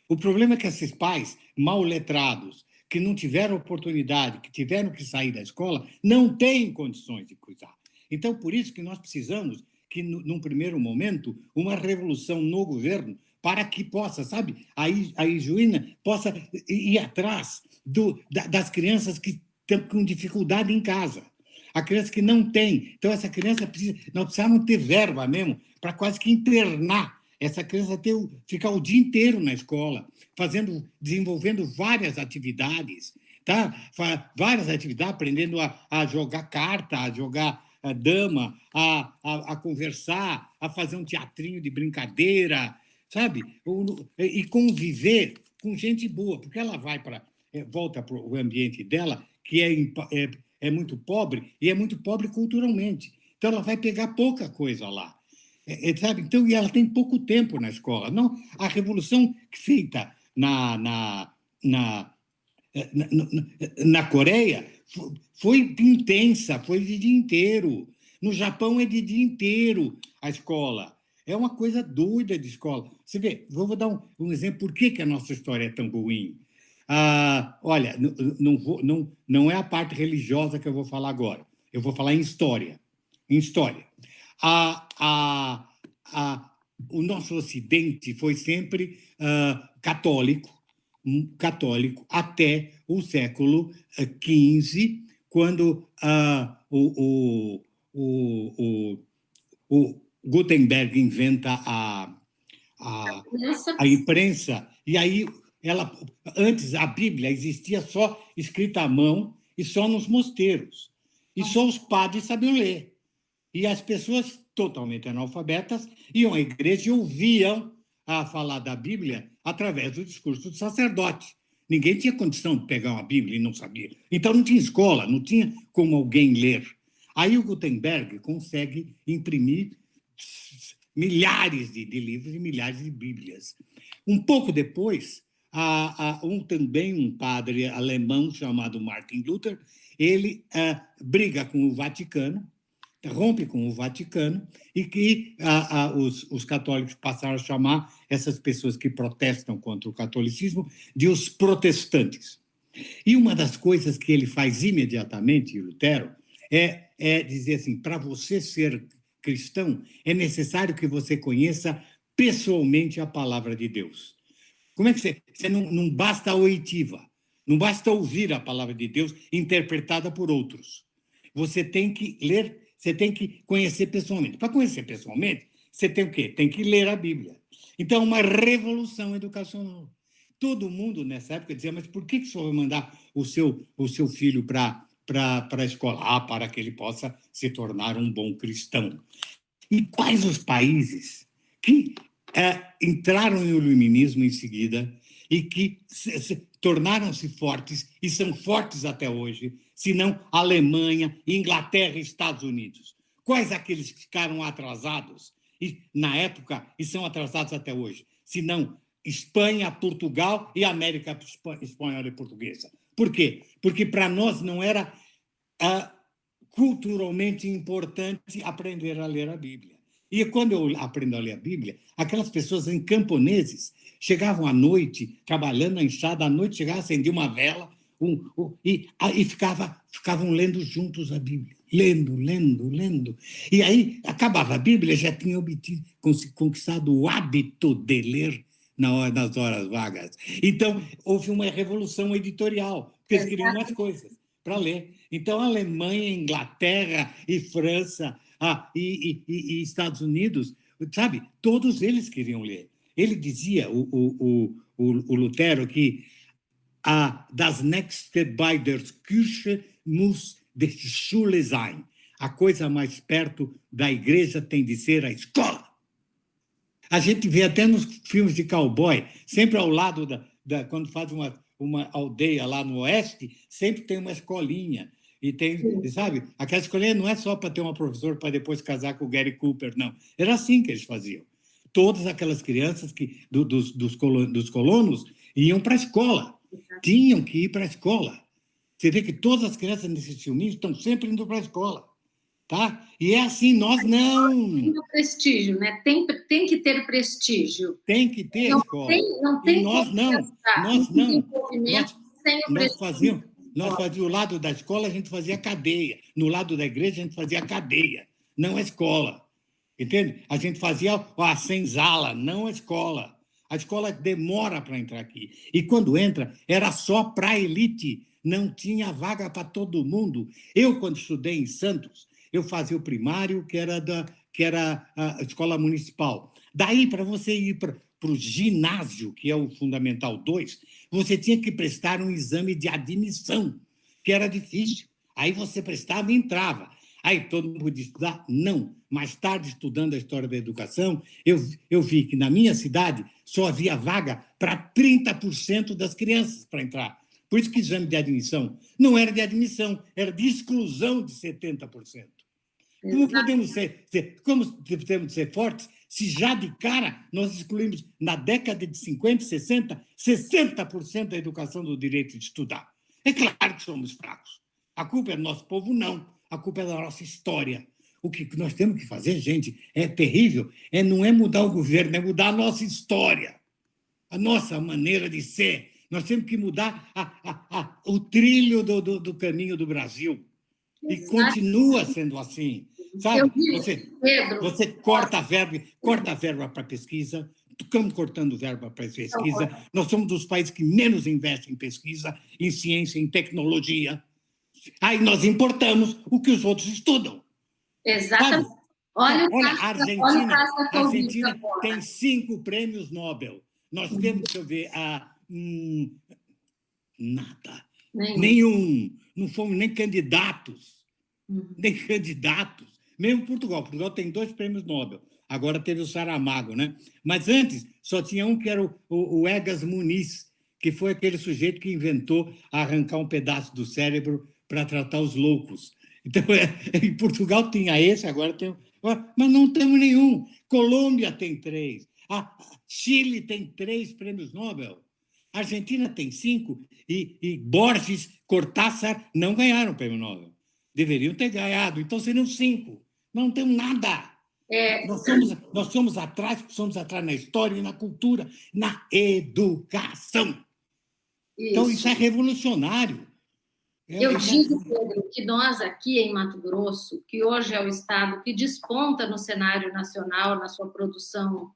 O problema é que esses pais mal letrados, que não tiveram oportunidade, que tiveram que sair da escola, não têm condições de cuidar. Então, por isso que nós precisamos que, num primeiro momento, uma revolução no governo para que possa, sabe, a Juína possa ir atrás das crianças que estão com dificuldade em casa. A criança que não tem. Então, essa criança nós precisamos ter verba mesmo para quase que internar essa criança, ficar o dia inteiro na escola, desenvolvendo várias atividades, tá? Várias atividades, aprendendo a jogar carta, a jogar dama, a conversar, a fazer um teatrinho de brincadeira, sabe? E conviver com gente boa, porque ela volta para o ambiente dela, que é muito pobre, e é muito pobre culturalmente. Então, ela vai pegar pouca coisa lá. Sabe? Então, e ela tem pouco tempo na escola. Não, a revolução feita na, na Coreia foi intensa, foi de dia inteiro. No Japão é de dia inteiro a escola. É uma coisa doida de escola. Você vê, vou dar um exemplo por que a nossa história é tão ruim. Olha, não é a parte religiosa que eu vou falar agora. Eu vou falar em história. Em história. O nosso Ocidente foi sempre católico até o século XV, quando o Gutenberg inventa a imprensa, e aí antes a Bíblia existia só escrita à mão e só nos mosteiros, e só os padres sabiam ler. E as pessoas totalmente analfabetas iam à igreja e ouviam a falar da Bíblia através do discurso do sacerdote. Ninguém tinha condição de pegar uma Bíblia e não sabia. Então não tinha escola, não tinha como alguém ler. Aí o Gutenberg consegue imprimir milhares de livros e milhares de Bíblias. Um pouco depois, também um padre alemão chamado Martin Luther, ele briga com o Vaticano, rompe com o Vaticano, e que os católicos passaram a chamar essas pessoas que protestam contra o catolicismo de os protestantes. E uma das coisas que ele faz imediatamente, Lutero, é dizer assim, para você ser cristão, é necessário que você conheça pessoalmente a palavra de Deus. Como é que você não basta a oitiva, não basta ouvir a palavra de Deus interpretada por outros. Você tem que ler, você tem que conhecer pessoalmente. Para conhecer pessoalmente, você tem o quê? Tem que ler a Bíblia. Então, uma revolução educacional. Todo mundo, nessa época, dizia, mas por que o senhor vai mandar o seu filho para a escola? Para que ele possa se tornar um bom cristão. E quais os países que entraram no iluminismo em seguida e que tornaram-se fortes e são fortes até hoje, senão Alemanha, Inglaterra e Estados Unidos? Quais aqueles que ficaram atrasados na época e são atrasados até hoje? Senão Espanha, Portugal e América espanhola e portuguesa. Por quê? Porque para nós não era culturalmente importante aprender a ler a Bíblia. E quando eu aprendo a ler a Bíblia, aquelas pessoas em camponeses chegavam à noite, trabalhando na enxada, à noite chegavam, acendiam uma vela e ficavam lendo juntos a Bíblia. Lendo. E aí, acabava a Bíblia, já tinha conquistado o hábito de ler nas horas vagas. Então, houve uma revolução editorial, porque eles queriam mais coisas para ler. Então, a Alemanha, Inglaterra e França e Estados Unidos, sabe, todos eles queriam ler. Ele dizia, o Lutero, que das nächste bei der Kirche muss die Schule sein. A coisa mais perto da igreja tem de ser a escola. A gente vê até nos filmes de cowboy, sempre ao lado quando faz uma aldeia lá no oeste, sempre tem uma escolinha. E tem, sabe, aquela escolinha não é só para ter uma professora para depois casar com o Gary Cooper, não. Era assim que eles faziam. Todas aquelas crianças dos colonos iam para a escola. Tinham que ir para a escola. Você vê que todas as crianças nesses filminhos estão sempre indo para a escola. Tá? E é assim, nós não. Tem prestígio, né? Tem que ter prestígio. Tem que ter a escola. Não tem e nós não. Nós fazíamos o lado da escola, a gente fazia cadeia. No lado da igreja, a gente fazia cadeia, não a escola. Entende? A gente fazia a senzala, não a escola. A escola demora para entrar aqui. E quando entra, era só para a elite. Não tinha vaga para todo mundo. Eu, quando estudei em Santos, eu fazia o primário, que era a escola municipal. Daí, para você ir para o ginásio, que é o Fundamental 2, você tinha que prestar um exame de admissão, que era difícil. Aí você prestava e entrava. Aí todo mundo podia estudar? Não. Mais tarde, estudando a história da educação, eu vi que na minha cidade só havia vaga para 30% das crianças para entrar. Por isso que o exame de admissão não era de admissão, era de exclusão de 70%. Como podemos ser fortes se já de cara nós excluímos, na década de 50, 60, 60% da educação do direito de estudar? É claro que somos fracos. A culpa é do nosso povo? Não. A culpa é da nossa história. O que nós temos que fazer, gente, é terrível, não é mudar o governo, é mudar a nossa história, a nossa maneira de ser. Nós temos que mudar o trilho do caminho do Brasil. E continua sendo assim. Sabe? Você corta a verba para pesquisa, estamos cortando verba para pesquisa. Nós somos dos países que menos investem em pesquisa, em ciência, em tecnologia. Aí nós importamos o que os outros estudam. Exatamente. Sabe? Olha, a Argentina tem 5 prêmios Nobel. Nós temos, deixa eu ver, nada. Nenhum. Não fomos nem candidatos. Nem candidatos. Mesmo Portugal. Portugal tem 2 prêmios Nobel. Agora teve o Saramago, né? Mas antes só tinha um que era o Egas Muniz, que foi aquele sujeito que inventou arrancar um pedaço do cérebro para tratar os loucos. Então, em Portugal tinha esse, agora tem... Mas não temos nenhum. Colômbia tem 3. Chile tem 3 prêmios Nobel. A Argentina tem 5. E Borges, Cortázar não ganharam o prêmio Nobel. Deveriam ter ganhado. Então, seriam 5. Não temos nada. Nós somos atrás na história e na cultura, na educação. Isso. Então, isso é revolucionário. Eu digo, Pedro, que nós aqui em Mato Grosso, que hoje é o estado que desponta no cenário nacional, na sua produção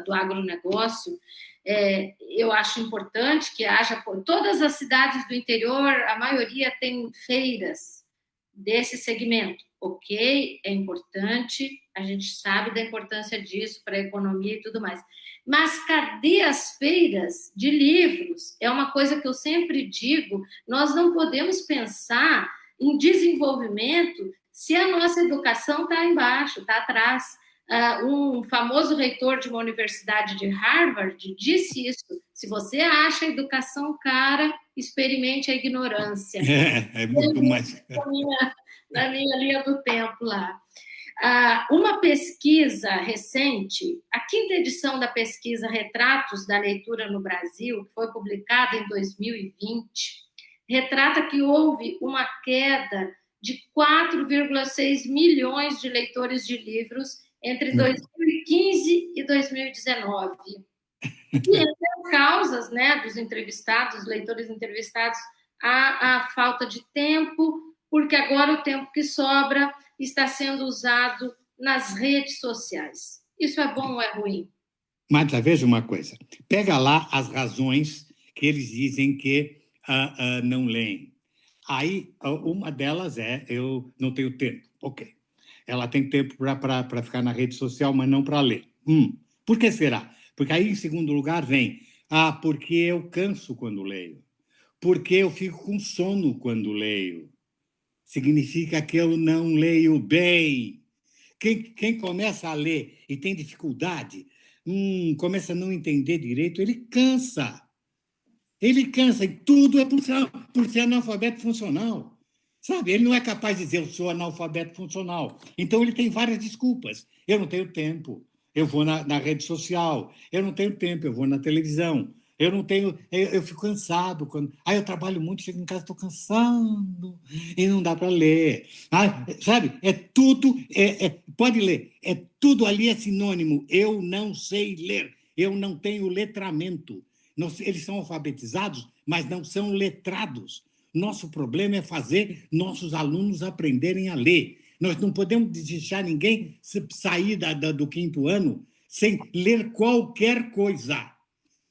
do agronegócio, eu acho importante que haja... Todas as cidades do interior, a maioria tem feiras desse segmento. Ok, é importante, a gente sabe da importância disso para a economia e tudo mais. Mas cadê as feiras de livros? É uma coisa que eu sempre digo, nós não podemos pensar em desenvolvimento se a nossa educação está embaixo, está atrás. Um famoso reitor de uma universidade de Harvard disse isso: se você acha a educação cara, experimente a ignorância. É muito mais... Na minha linha do tempo lá. Uma pesquisa recente, a 5ª edição da pesquisa Retratos da Leitura no Brasil, que foi publicada em 2020, retrata que houve uma queda de 4,6 milhões de leitores de livros entre 2015 e 2019. E entre as causas, né, dos entrevistados, leitores entrevistados, a falta de tempo, porque agora o tempo que sobra está sendo usado nas redes sociais. Isso é bom ou é ruim? Mas veja uma coisa, pega lá as razões que eles dizem que não leem. Aí, uma delas eu não tenho tempo. Ok. Ela tem tempo para ficar na rede social, mas não para ler. Por que será? Porque aí, em segundo lugar, vem, porque eu canso quando leio. Porque eu fico com sono quando leio. Significa que eu não leio bem. Quem começa a ler e tem dificuldade, começa a não entender direito, ele cansa. Ele cansa, e tudo é por ser analfabeto funcional. Sabe? Ele não é capaz de dizer, eu sou analfabeto funcional. Então, ele tem várias desculpas. Eu não tenho tempo, eu vou na rede social. Eu não tenho tempo, eu vou na televisão. Eu fico cansado. Eu trabalho muito, chego em casa, estou cansado e não dá para ler. Sabe? É tudo, pode ler, tudo ali é sinônimo. Eu não sei ler, eu não tenho letramento. Eles são alfabetizados, mas não são letrados. Nosso problema é fazer nossos alunos aprenderem a ler. Nós não podemos deixar ninguém sair do 5º ano sem ler qualquer coisa.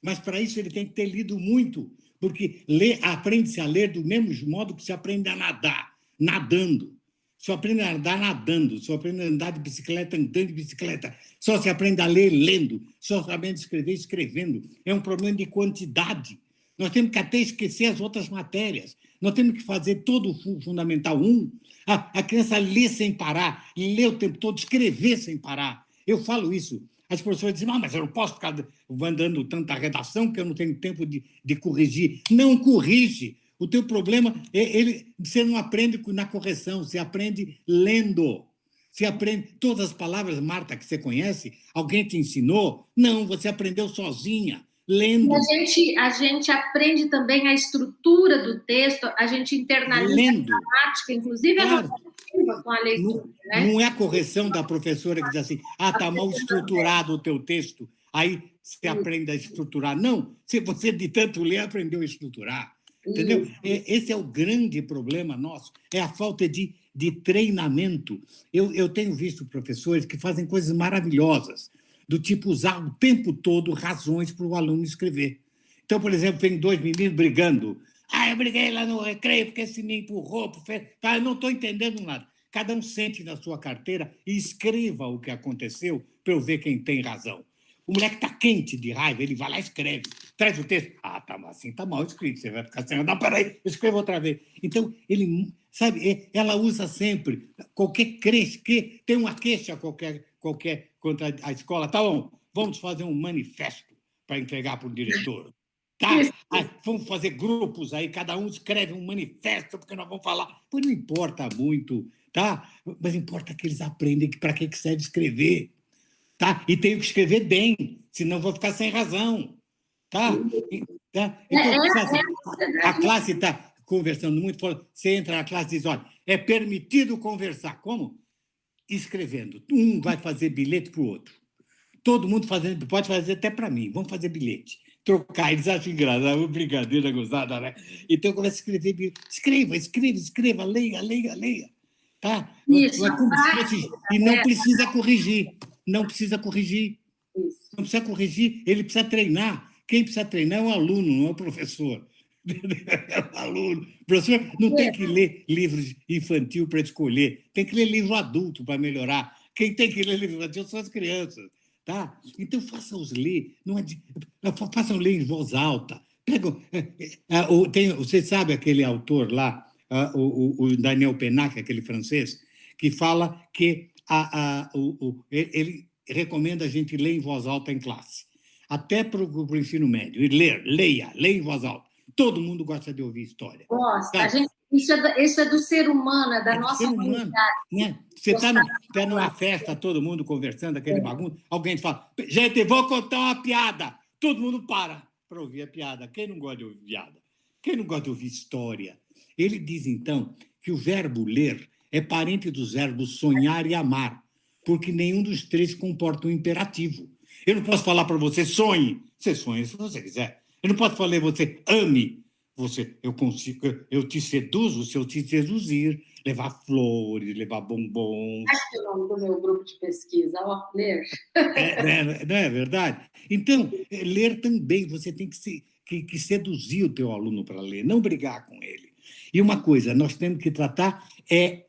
Mas, para isso, ele tem que ter lido muito, porque aprende-se a ler do mesmo modo que se aprende a nadar, nadando. Só aprende a nadar nadando, só aprende a andar de bicicleta andando de bicicleta, só se aprende a ler lendo, só sabendo escrever escrevendo. É um problema de quantidade. Nós temos que até esquecer as outras matérias. Nós temos que fazer todo o Fundamental 1. A criança lê sem parar, lê o tempo todo, escrever sem parar. Eu falo isso. As professoras dizem, mas eu não posso ficar mandando tanta redação que eu não tenho tempo de corrigir. Não corrige. O teu problema, você não aprende na correção, você aprende lendo. Você aprende todas as palavras, Marta, que você conhece? Alguém te ensinou? Não, você aprendeu sozinha, lendo. A gente aprende também a estrutura do texto, a gente internaliza lendo. a gramática, inclusive Claro. a narrativa com a leitura. Não é a correção da professora que diz assim, está mal estruturado o teu texto, aí você aprende a estruturar. Não, se você de tanto ler, aprendeu a estruturar. Entendeu? Esse é o grande problema nosso, é a falta de treinamento. Eu tenho visto professores que fazem coisas maravilhosas, do tipo usar o tempo todo razões para o aluno escrever. Então, por exemplo, vem 2 meninos brigando. Eu briguei lá no recreio porque esse me empurrou. Eu não estou entendendo nada. Cada um sente na sua carteira e escreva o que aconteceu para eu ver quem tem razão. O moleque está quente de raiva, ele vai lá e escreve. Traz o texto. Assim está mal escrito. Você vai ficar assim, não, peraí, escreva outra vez. Então, ele, sabe, ela usa sempre qualquer que tem uma queixa qualquer contra a escola. Tá bom, vamos fazer um manifesto para entregar para o diretor. Tá? Vamos fazer grupos aí, cada um escreve um manifesto, porque nós vamos falar. Pois não importa muito, tá? Mas importa que eles aprendem para que serve escrever. Tá? E tenho que escrever bem, senão vou ficar sem razão. Tá? Então, a classe está conversando muito, você entra na classe e diz, olha, é permitido conversar. Como? Escrevendo. Um vai fazer bilhete para o outro. Todo mundo fazendo, pode fazer até para mim, vamos fazer bilhete. Trocar, eles acham engraçado, brincadeira gozada, né? Então, começa a escrever bilhete. Escreva, leia. Tá? Isso, e não precisa corrigir. Não precisa corrigir. Isso. Não precisa corrigir, ele precisa treinar. Quem precisa treinar é o aluno, não é o professor. É o aluno. O professor não tem que ler livros infantil para escolher, tem que ler livro adulto para melhorar. Quem tem que ler livro infantil são as crianças. Tá? Então, façam-os ler. Façam ler em voz alta. Você sabe aquele autor lá, o Daniel Pennac, aquele francês, que fala que ele recomenda a gente ler em voz alta em classe, até para o ensino médio. E leia em voz alta. Todo mundo gosta de ouvir história. Gosta. Isso é do ser humano, é da nossa humanidade. Né? Você está numa festa, todo mundo conversando, aquele bagunço, alguém fala, gente, vou contar uma piada. Todo mundo para ouvir a piada. Quem não gosta de ouvir piada? Quem não gosta de ouvir história? Ele diz, então, que o verbo ler é parente dos verbos sonhar e amar, porque nenhum dos três comporta um imperativo. Eu não posso falar para você, sonhe. Você sonha se você quiser. Eu não posso falar para você, ame. Eu te seduzo se eu te seduzir, levar flores, levar bombons. Acho que é o nome do meu grupo de pesquisa, ler. Não é verdade? Então, ler também, você tem que seduzir o teu aluno para ler, não brigar com ele. E uma coisa, nós temos que tratar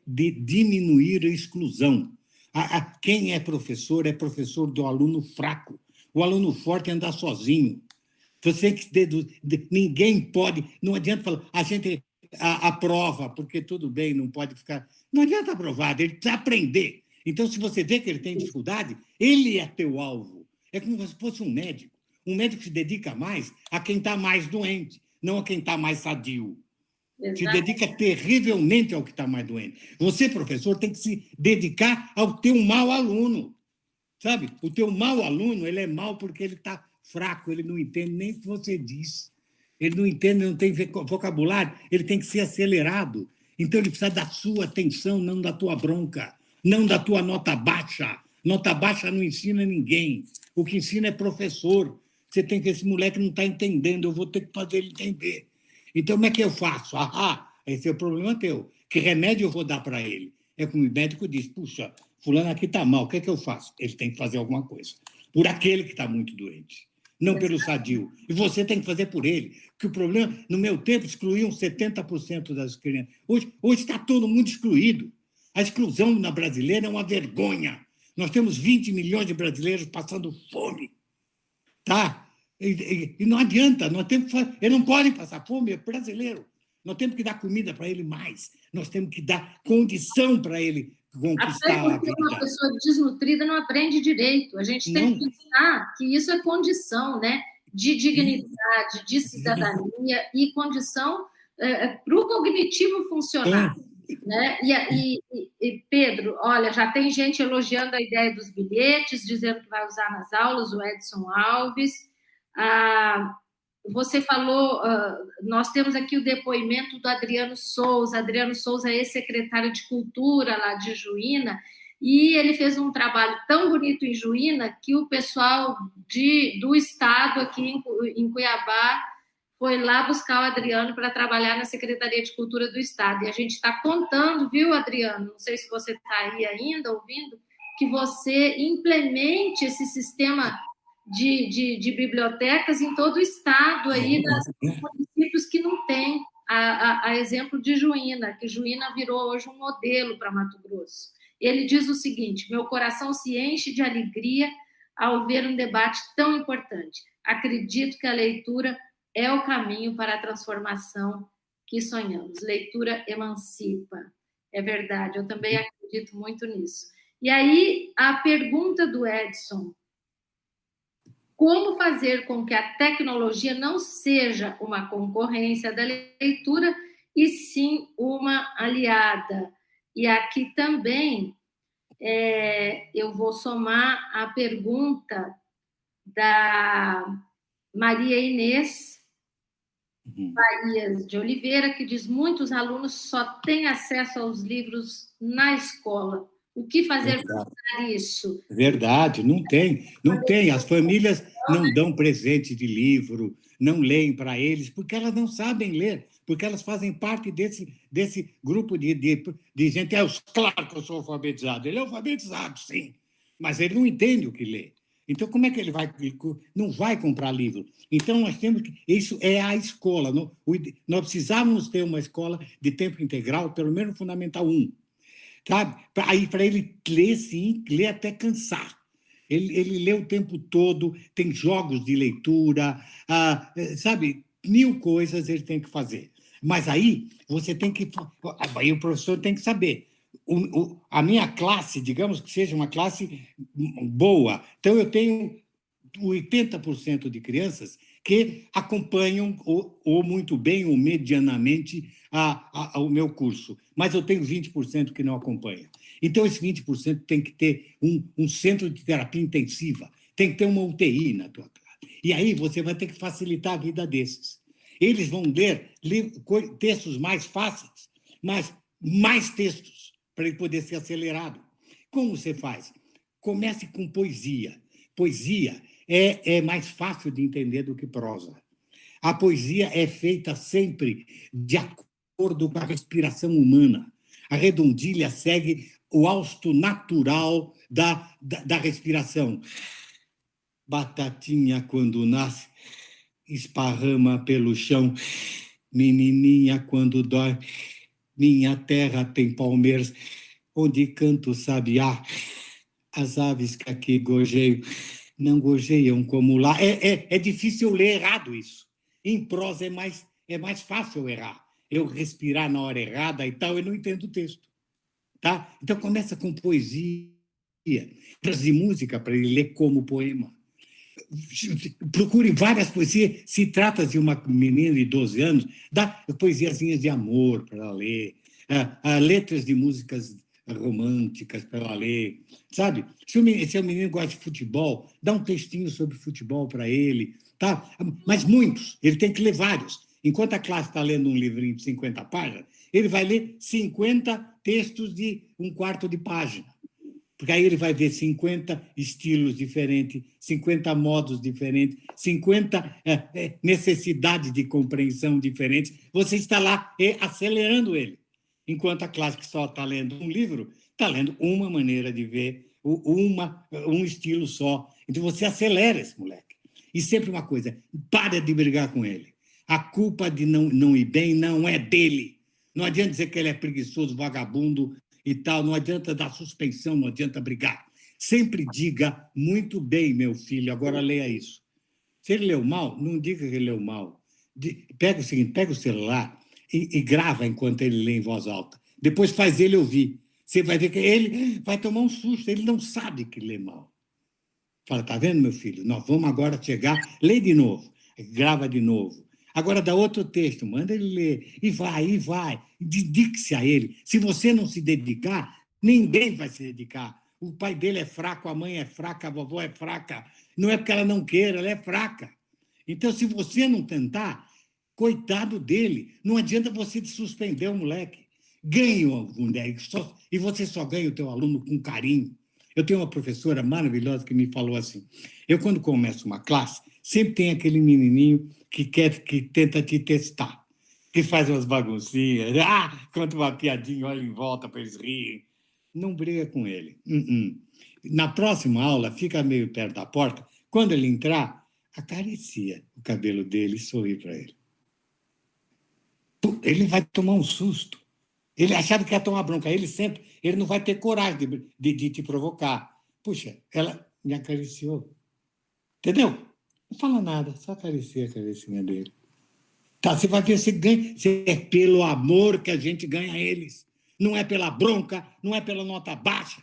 de diminuir a exclusão. Quem é professor do aluno fraco. O aluno forte é andar sozinho. Você que ninguém pode, não adianta falar, a gente aprova, porque tudo bem, não pode ficar. Não adianta aprovar, ele precisa aprender. Então, se você vê que ele tem dificuldade, ele é teu alvo. É como se fosse um médico. Um médico se dedica mais a quem está mais doente, não a quem está mais sadio. Exato. Se dedica terrivelmente ao que está mais doente. Você, professor, tem que se dedicar ao teu mau aluno. Sabe? O teu mau aluno, ele é mau porque ele está fraco, ele não entende nem o que você diz. Ele não entende, não tem vocabulário, ele tem que ser acelerado. Então, ele precisa da sua atenção, não da tua bronca, não da tua nota baixa. Nota baixa não ensina ninguém. O que ensina é professor. Você tem que, esse moleque não está entendendo, eu vou ter que fazer ele entender. Então, como é que eu faço? Esse é o problema teu. Que remédio eu vou dar para ele? É como o médico diz, puxa, fulano aqui está mal, o que é que eu faço? Ele tem que fazer alguma coisa. Por aquele que está muito doente, não pelo sadio. E você tem que fazer por ele. Porque o problema, no meu tempo, excluíam 70% das crianças. Hoje está todo mundo excluído. A exclusão na brasileira é uma vergonha. Nós temos 20 milhões de brasileiros passando fome. Tá? E não adianta, eles não podem passar fome, é brasileiro. Nós temos que dar comida para ele mais. Nós temos que dar condição para ele conquistar a vida. Uma pessoa desnutrida não aprende direito. A gente tem que pensar que isso é condição, né? De dignidade, de cidadania e condição para o cognitivo funcionar. Né? Pedro, olha, já tem gente elogiando a ideia dos bilhetes, dizendo que vai usar nas aulas, o Edson Alves. Você falou, nós temos aqui o depoimento do Adriano Souza. Adriano Souza é ex-secretário de Cultura lá de Juína, e ele fez um trabalho tão bonito em Juína que o pessoal do estado aqui em Cuiabá foi lá buscar o Adriano para trabalhar na Secretaria de Cultura do Estado. E a gente está contando, viu, Adriano? Não sei se você está aí ainda ouvindo, que você implemente esse sistema de bibliotecas em todo o Estado, aí, nos municípios que não tem, a exemplo de Juína, que Juína virou hoje um modelo para Mato Grosso. Ele diz o seguinte: meu coração se enche de alegria ao ver um debate tão importante. Acredito que a leitura é o caminho para a transformação que sonhamos. Leitura emancipa. É verdade, eu também acredito muito nisso. E aí, a pergunta do Edson: como fazer com que a tecnologia não seja uma concorrência da leitura, e sim uma aliada? E aqui também eu vou somar a pergunta da Maria Inês Farias de Oliveira, que diz: muitos alunos só têm acesso aos livros na escola. O que fazer para mudar isso? Verdade, não tem. As famílias não dão presente de livro, não leem para eles, porque elas não sabem ler, porque elas fazem parte desse grupo de gente. Claro que eu sou alfabetizado. Ele é alfabetizado, sim, mas ele não entende o que lê. Então, como é que ele não vai comprar livro? Então, nós temos que... Isso é a escola. Nós precisávamos ter uma escola de tempo integral, pelo menos Fundamental 1. Sabe? Aí, para ele ler, sim, ler até cansar. Ele lê o tempo todo, tem jogos de leitura, sabe? 1000 coisas ele tem que fazer. Mas aí, você tem que... Aí o professor tem que saber. A minha classe, digamos que seja uma classe boa, então eu tenho 80% de crianças que acompanham ou muito bem ou medianamente o meu curso, mas eu tenho 20% que não acompanha. Então, esse 20% tem que ter um centro de terapia intensiva, tem que ter uma UTI na tua casa. E aí você vai ter que facilitar a vida desses. Eles vão ler textos mais fáceis, mas mais textos, para ele poder ser acelerado. Como você faz? Comece com poesia. Poesia é mais fácil de entender do que prosa. A poesia é feita sempre de acordo com a respiração humana. A redondilha segue o hausto natural da respiração. Batatinha, quando nasce, esparrama pelo chão. Menininha, quando dói, minha terra tem palmeiras, onde canta o sabiá. As aves que aqui gorjeiam, não gorjeiam como lá. É difícil ler errado isso. Em prosa é mais fácil errar. Eu respirar na hora errada e tal, eu não entendo o texto. Tá? Então, começa com poesia. Traz música para ele ler como poema. Procure várias poesias. Se trata de uma menina de 12 anos, dá poesiazinhas de amor para ela ler, letras de músicas românticas para ela ler, sabe? Se o menino gosta de futebol, dá um textinho sobre futebol para ele, tá? Mas muitos, ele tem que ler vários. Enquanto a classe está lendo um livrinho de 50 páginas, ele vai ler 50 textos de 1/4 de página. Porque aí ele vai ver 50 estilos diferentes, 50 modos diferentes, 50 necessidades de compreensão diferentes. Você está lá acelerando ele. Enquanto a classe que só está lendo um livro, está lendo uma maneira de ver, um estilo só. Então, você acelera esse moleque. E sempre uma coisa, para de brigar com ele. A culpa de não ir bem não é dele. Não adianta dizer que ele é preguiçoso, vagabundo e tal, não adianta dar suspensão, não adianta brigar. Sempre diga: muito bem, meu filho, agora leia isso. Se ele leu mal, não diga que ele leu mal. Pega o seguinte, pega o celular e grava enquanto ele lê em voz alta. Depois faz ele ouvir. Você vai ver que ele vai tomar um susto, ele não sabe que lê mal. Fala: tá vendo, meu filho? Nós vamos agora chegar, lê de novo, grava de novo. Agora dá outro texto, manda ele ler, e vai. Dedique-se a ele. Se você não se dedicar, ninguém vai se dedicar. O pai dele é fraco, a mãe é fraca, a vovó é fraca. Não é porque ela não queira, ela é fraca. Então, se você não tentar, coitado dele, não adianta você suspender o moleque. Ganhe o moleque, e você só ganha o teu aluno com carinho. Eu tenho uma professora maravilhosa que me falou assim, eu, quando começo uma classe, sempre tem aquele menininho que tenta te testar, que faz umas baguncinhas, conta uma piadinha, olha em volta para eles rirem. Não briga com ele. Na próxima aula, fica meio perto da porta, quando ele entrar, acaricia o cabelo dele e sorri para ele. Ele vai tomar um susto. Ele achava que ia tomar bronca. Ele não vai ter coragem de te provocar. Puxa, ela me acariciou. Entendeu? Não fala nada, só acaricia a cabecinha dele. Tá, você vai ver, você ganha. É pelo amor que a gente ganha eles. Não é pela bronca, não é pela nota baixa.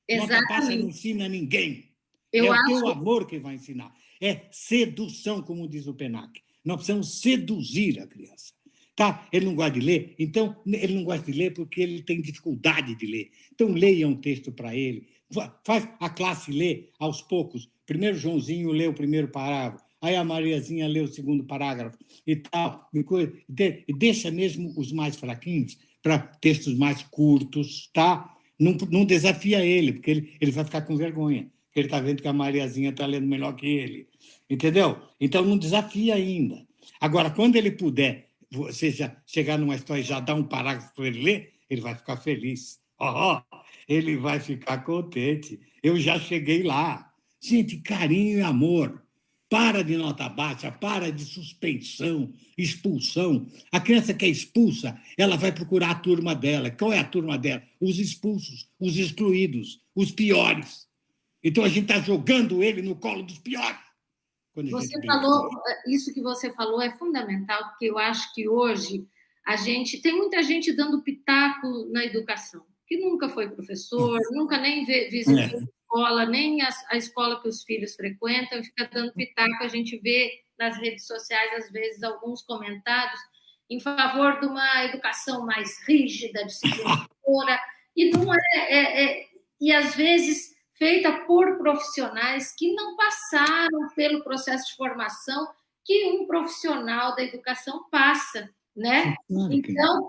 Exatamente. Nota baixa não ensina ninguém. Eu o teu amor que vai ensinar. É sedução, como diz o Penac. Nós precisamos seduzir a criança. Tá? Ele não gosta de ler, então ele não gosta de ler porque ele tem dificuldade de ler. Então leia um texto para ele, faz a classe ler aos poucos. Primeiro Joãozinho lê o primeiro parágrafo, aí a Mariazinha lê o segundo parágrafo e tal, e deixa mesmo os mais fraquinhos para textos mais curtos, tá? Não desafia ele, porque ele vai ficar com vergonha, porque ele está vendo que a Mariazinha está lendo melhor que ele, entendeu? Então não desafia ainda. Agora, quando ele puder você já chegar numa história e já dar um parágrafo para ele ler, ele vai ficar feliz. Ele vai ficar contente. Eu já cheguei lá. Gente, carinho e amor. Para de nota baixa, para de suspensão, expulsão. A criança que é expulsa, ela vai procurar a turma dela. Qual é a turma dela? Os expulsos, os excluídos, os piores. Então, a gente está jogando ele no colo dos piores. Você falou, isso que você falou é fundamental, porque eu acho que hoje tem muita gente dando pitaco na educação, que nunca foi professor, nunca nem visitou a escola, nem a escola que os filhos frequentam, fica dando pitaco. A gente vê nas redes sociais, às vezes, alguns comentários em favor de uma educação mais rígida, disciplinadora, e não e às vezes feita por profissionais que não passaram pelo processo de formação que um profissional da educação passa, né? Então,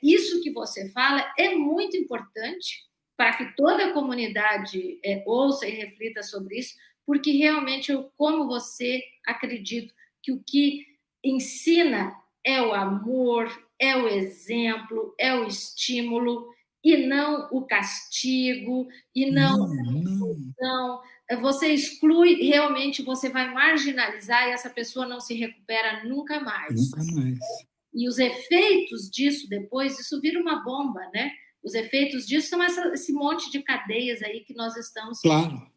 isso que você fala é muito importante para que toda a comunidade ouça e reflita sobre isso, porque realmente eu, como você, acredito que o que ensina é o amor, é o exemplo, é o estímulo, e não o castigo, e não. Você exclui, realmente você vai marginalizar e essa pessoa não se recupera nunca mais. E os efeitos disso depois, isso vira uma bomba, né? Os efeitos disso são esse monte de cadeias aí que nós estamos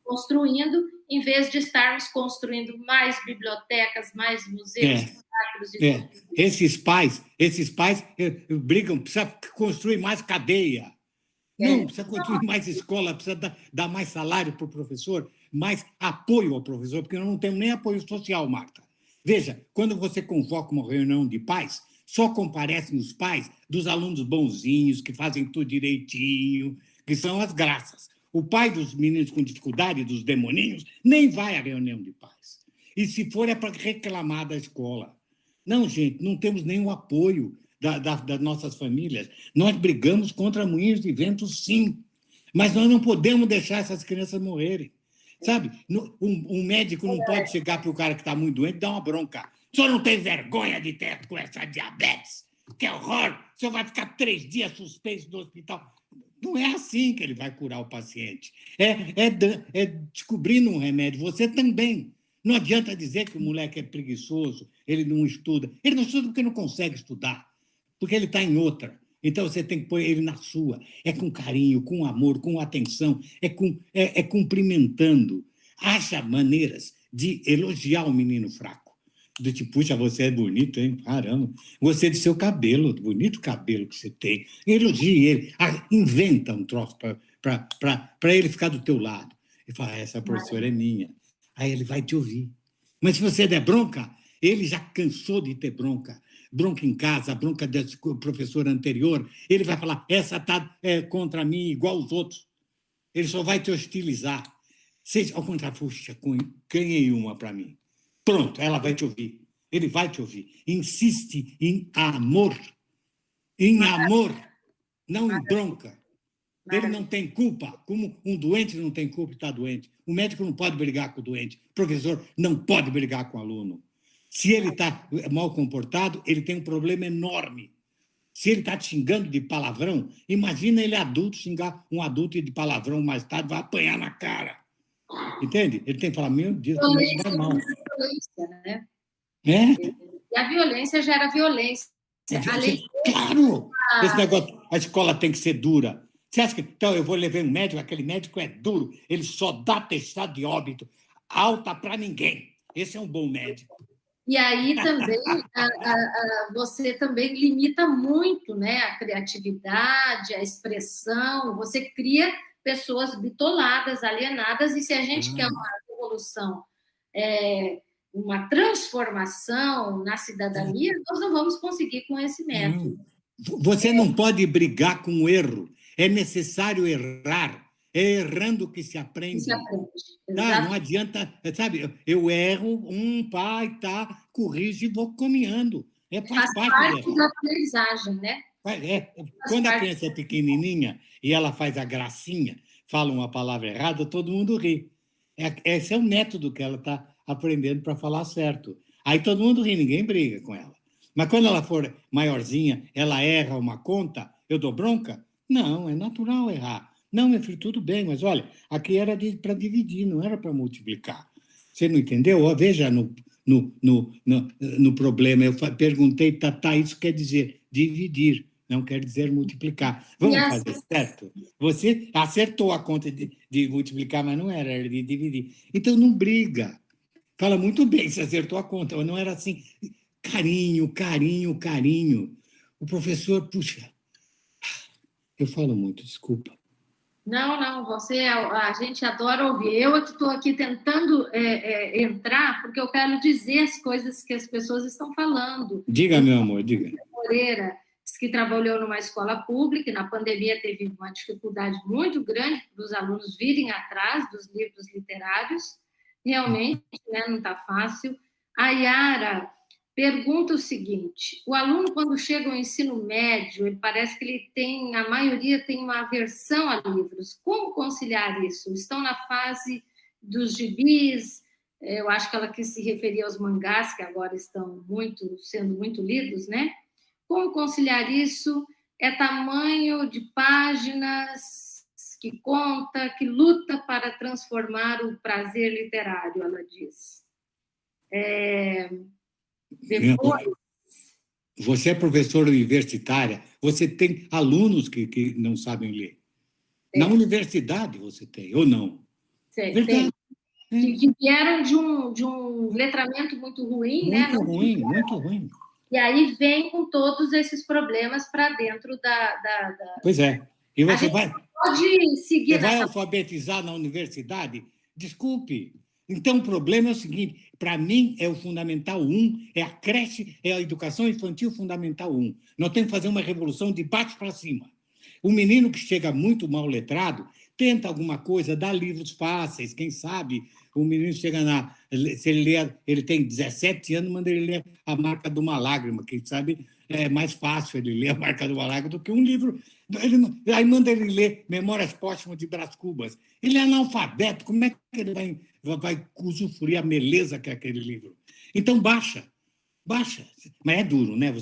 construindo, em vez de estarmos construindo mais bibliotecas, mais museus, teatros e tudo. Esses pais brigam, precisa construir mais cadeia. Não, precisa construir mais escola, precisa dar mais salário para o professor, mais apoio ao professor, porque nós não temos nem apoio social, Marta. Veja, quando você convoca uma reunião de pais, só comparecem os pais dos alunos bonzinhos, que fazem tudo direitinho, que são as graças. O pai dos meninos com dificuldade, dos demoninhos, nem vai à reunião de pais. E se for, é para reclamar da escola. Não, gente, não temos nenhum apoio das nossas famílias. Nós brigamos contra moinhos de vento, sim, mas nós não podemos deixar essas crianças morrerem. Sabe? Um médico não pode chegar para o cara que está muito doente e dar uma bronca. O senhor não tem vergonha de ter com essa diabetes? Que horror! O senhor vai ficar 3 dias suspenso no hospital. Não é assim que ele vai curar o paciente. É descobrindo um remédio. Você também. Não adianta dizer que o moleque é preguiçoso, ele não estuda. Ele não estuda porque não consegue estudar, porque ele está em outra. Então, você tem que pôr ele na sua. É com carinho, com amor, com atenção, é cumprimentando. Acha maneiras de elogiar o menino fraco. Do tipo, puxa, você é bonito, hein? Caramba. Gostei do seu cabelo, do bonito cabelo que você tem. Elogie ele. Inventa um troço para ele ficar do teu lado. E fala, essa professora é minha. Aí ele vai te ouvir. Mas se você der bronca, Ele já cansou de ter bronca. Bronca em casa, bronca do professor anterior. Ele vai falar, essa está contra mim, igual os outros. Ele só vai te hostilizar. Seja, ao contrário, puxa, ganhei uma para mim. Pronto, ela vai te ouvir. Ele vai te ouvir. Insiste em amor. Em amor, não em bronca. Ele não tem culpa. Como um doente não tem culpa de estar doente. O médico não pode brigar com o doente. O professor não pode brigar com o aluno. Se ele está mal comportado, ele tem um problema enorme. Se ele está te xingando de palavrão, imagina ele adulto xingar um adulto de palavrão mais tarde, vai apanhar na cara. Entende? Ele tem que falar, meu Deus, como é que vai mal. Violência, né? É? E a violência gera violência. Claro! Esse negócio, a escola tem que ser dura. Você acha que, então, eu vou levar um médico, aquele médico é duro, ele só dá atestado de óbito, alta para ninguém. Esse é um bom médico. E aí também você também limita muito, né, a criatividade, a expressão, você cria pessoas bitoladas, alienadas, e se a gente quer uma revolução, uma transformação na cidadania, nós não vamos conseguir com esse método. Você não pode brigar com o erro, é necessário errar. É errando que se aprende. Não adianta, sabe? Eu erro, pai, tá, corrijo e vou caminhando. Faz parte da aprendizagem, né? Quando a criança é pequenininha e ela faz a gracinha, fala uma palavra errada, todo mundo ri. Esse é o método que ela está aprendendo para falar certo. Aí todo mundo ri, ninguém briga com ela. Mas quando ela for maiorzinha, ela erra uma conta, eu dou bronca? Não, é natural errar. Não, meu filho, tudo bem, mas olha, aqui era para dividir, não era para multiplicar. Você não entendeu? Veja no problema. Eu perguntei, tá, isso quer dizer dividir, não quer dizer multiplicar. Vamos fazer certo? Você acertou a conta de multiplicar, mas não era de dividir. Então, não briga. Fala muito bem, você acertou a conta, mas não era assim. Carinho, carinho, carinho. O professor, puxa, eu falo muito, desculpa. Não, a gente adora ouvir. Eu estou aqui tentando entrar, porque eu quero dizer as coisas que as pessoas estão falando. Diga, meu amor, diga. Moreira disse que trabalhou numa escola pública e na pandemia teve uma dificuldade muito grande dos alunos virem atrás dos livros literários. Realmente, né, não está fácil. A Yara pergunta o seguinte: o aluno, quando chega ao ensino médio, ele parece que a maioria tem uma aversão a livros. Como conciliar isso? Estão na fase dos gibis, eu acho que ela quis se referir aos mangás, que agora estão sendo muito lidos, né? Como conciliar isso? É tamanho de páginas que conta, que luta para transformar o prazer literário, ela diz. Depois... Você é professora universitária, você tem alunos que não sabem ler. Na universidade você tem, ou não? Tem. Que vieram de um letramento muito ruim, né? Muito ruim. E aí vem com todos esses problemas para dentro da... Pois é. E você pode seguir vai alfabetizar na universidade? Desculpe. Então, o problema é o seguinte, para mim, é o Fundamental 1, é a creche, é a educação infantil Fundamental 1. Nós temos que fazer uma revolução de baixo para cima. O menino que chega muito mal letrado, tenta alguma coisa, dá livros fáceis, quem sabe o menino chega se ele ler, ele tem 17 anos, manda ele ler A Marca de uma Lágrima, quem sabe é mais fácil ele ler A Marca de uma Lágrima do que um livro. Aí manda ele ler Memórias Póstumas de Brás Cubas. Ele é analfabeto, como é que ele vai usufruir a beleza que é aquele livro? Então, baixa. Mas é duro, né?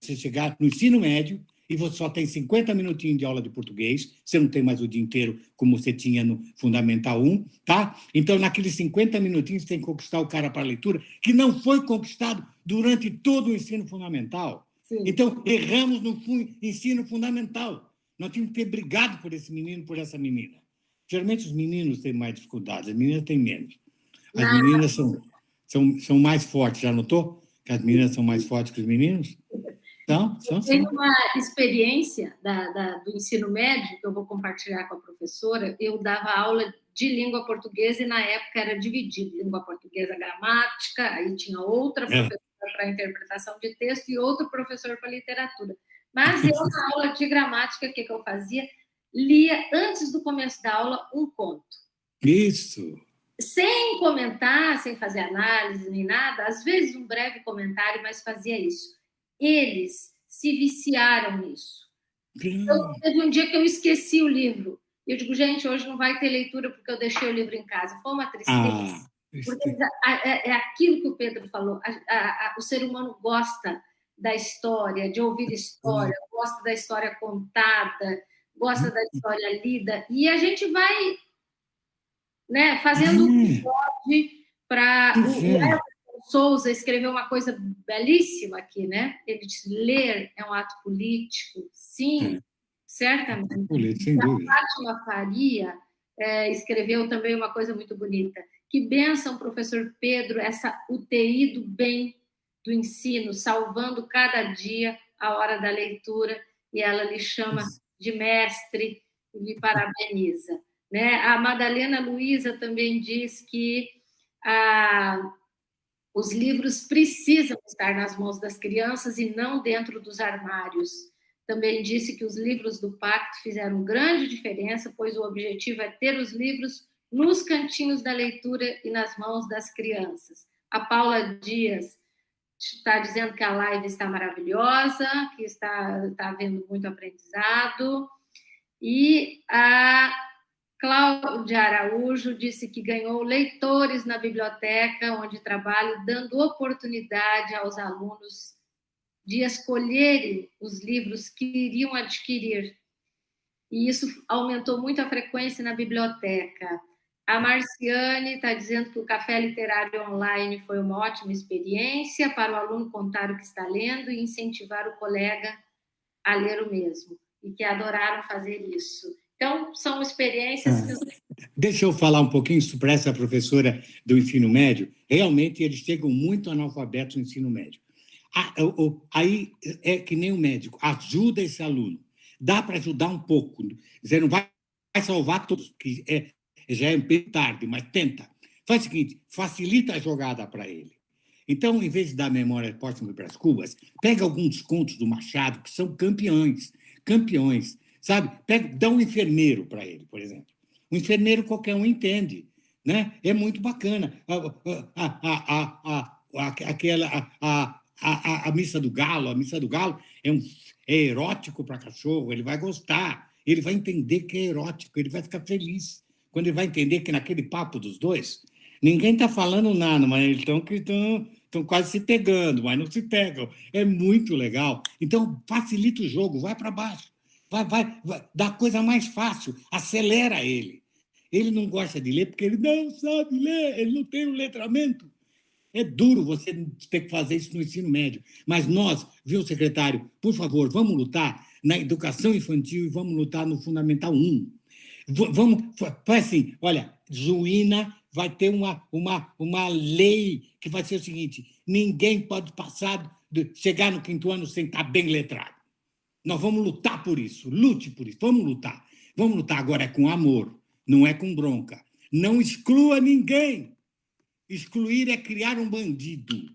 Você chegar no ensino médio e você só tem 50 minutinhos de aula de português, você não tem mais o dia inteiro como você tinha no Fundamental 1, tá? Então, naqueles 50 minutinhos, você tem que conquistar o cara para a leitura, que não foi conquistado durante todo o ensino fundamental. Sim. Então, erramos no ensino fundamental. Nós tínhamos que ter brigado por esse menino, por essa menina. Geralmente, os meninos têm mais dificuldades, as meninas têm menos. As meninas são mais fortes, já notou? Que as meninas são mais fortes que os meninos? Então, tem uma experiência do ensino médio que eu vou compartilhar com a professora. Eu dava aula de língua portuguesa, e na época era dividido, língua portuguesa, gramática, aí tinha outra professora para interpretação de texto e outro professor para literatura. Mas eu, na aula de gramática, o que eu fazia? Lia, antes do começo da aula, um conto. Isso. Sem comentar, sem fazer análise nem nada, às vezes um breve comentário, mas fazia isso. Eles se viciaram nisso. Então, teve um dia que eu esqueci o livro. Eu digo, gente, hoje não vai ter leitura porque eu deixei o livro em casa. Foi uma tristeza. Porque é aquilo que o Pedro falou. O ser humano gosta da história, de ouvir história, gosta da história contada, gosta da história lida. E a gente vai, né, fazendo o que pode para... O Everton Souza escreveu uma coisa belíssima aqui, né? Ele diz, ler é um ato político. Sim, certamente. Sem dúvida. A Fátima Faria escreveu também uma coisa muito bonita. Que bênção, professor Pedro, essa UTI do bem do ensino, salvando cada dia a hora da leitura, e ela lhe chama de mestre e lhe parabeniza. Né? A Madalena Luiza também diz que os livros precisam estar nas mãos das crianças e não dentro dos armários. Também disse que os livros do Pacto fizeram grande diferença, pois o objetivo é ter os livros nos cantinhos da leitura e nas mãos das crianças. A Paula Dias está dizendo que a live está maravilhosa, que está havendo muito aprendizado. E a Cláudia Araújo disse que ganhou leitores na biblioteca onde trabalho, dando oportunidade aos alunos de escolherem os livros que iriam adquirir. E isso aumentou muito a frequência na biblioteca. A Marciane está dizendo que o café literário online foi uma ótima experiência para o aluno contar o que está lendo e incentivar o colega a ler o mesmo, e que adoraram fazer isso. Então, são experiências... Deixa eu falar um pouquinho sobre essa professora do ensino médio. Realmente, eles chegam muito analfabetos no ensino médio. Aí é que nem o médico, ajuda esse aluno. Dá para ajudar um pouco. Você não vai salvar todos, que já é bem tarde, mas tenta. Faz o seguinte, facilita a jogada para ele. Então, em vez de dar memória póstuma para as cubas, pega alguns contos do Machado, que são campeões, sabe? Dá um enfermeiro para ele, por exemplo. Um enfermeiro qualquer um entende, né? É muito bacana. A Missa do Galo, é erótico para cachorro, ele vai gostar, ele vai entender que é erótico, ele vai ficar feliz. Quando ele vai entender que naquele papo dos dois, ninguém está falando nada, mas eles estão quase se pegando, mas não se pegam. É muito legal. Então, facilita o jogo, vai para baixo. Vai, dá coisa mais fácil, acelera ele. Ele não gosta de ler porque ele não sabe ler, ele não tem o letramento. É duro você ter que fazer isso no ensino médio. Mas nós, viu, secretário, por favor, vamos lutar na educação infantil e vamos lutar no Fundamental 1. Faz assim, olha, Juína vai ter uma lei que vai ser o seguinte, ninguém pode chegar no 5º ano sem estar bem letrado. Nós vamos lutar por isso, lute por isso, vamos lutar. Vamos lutar agora é com amor, não é com bronca. Não exclua ninguém. Excluir é criar um bandido,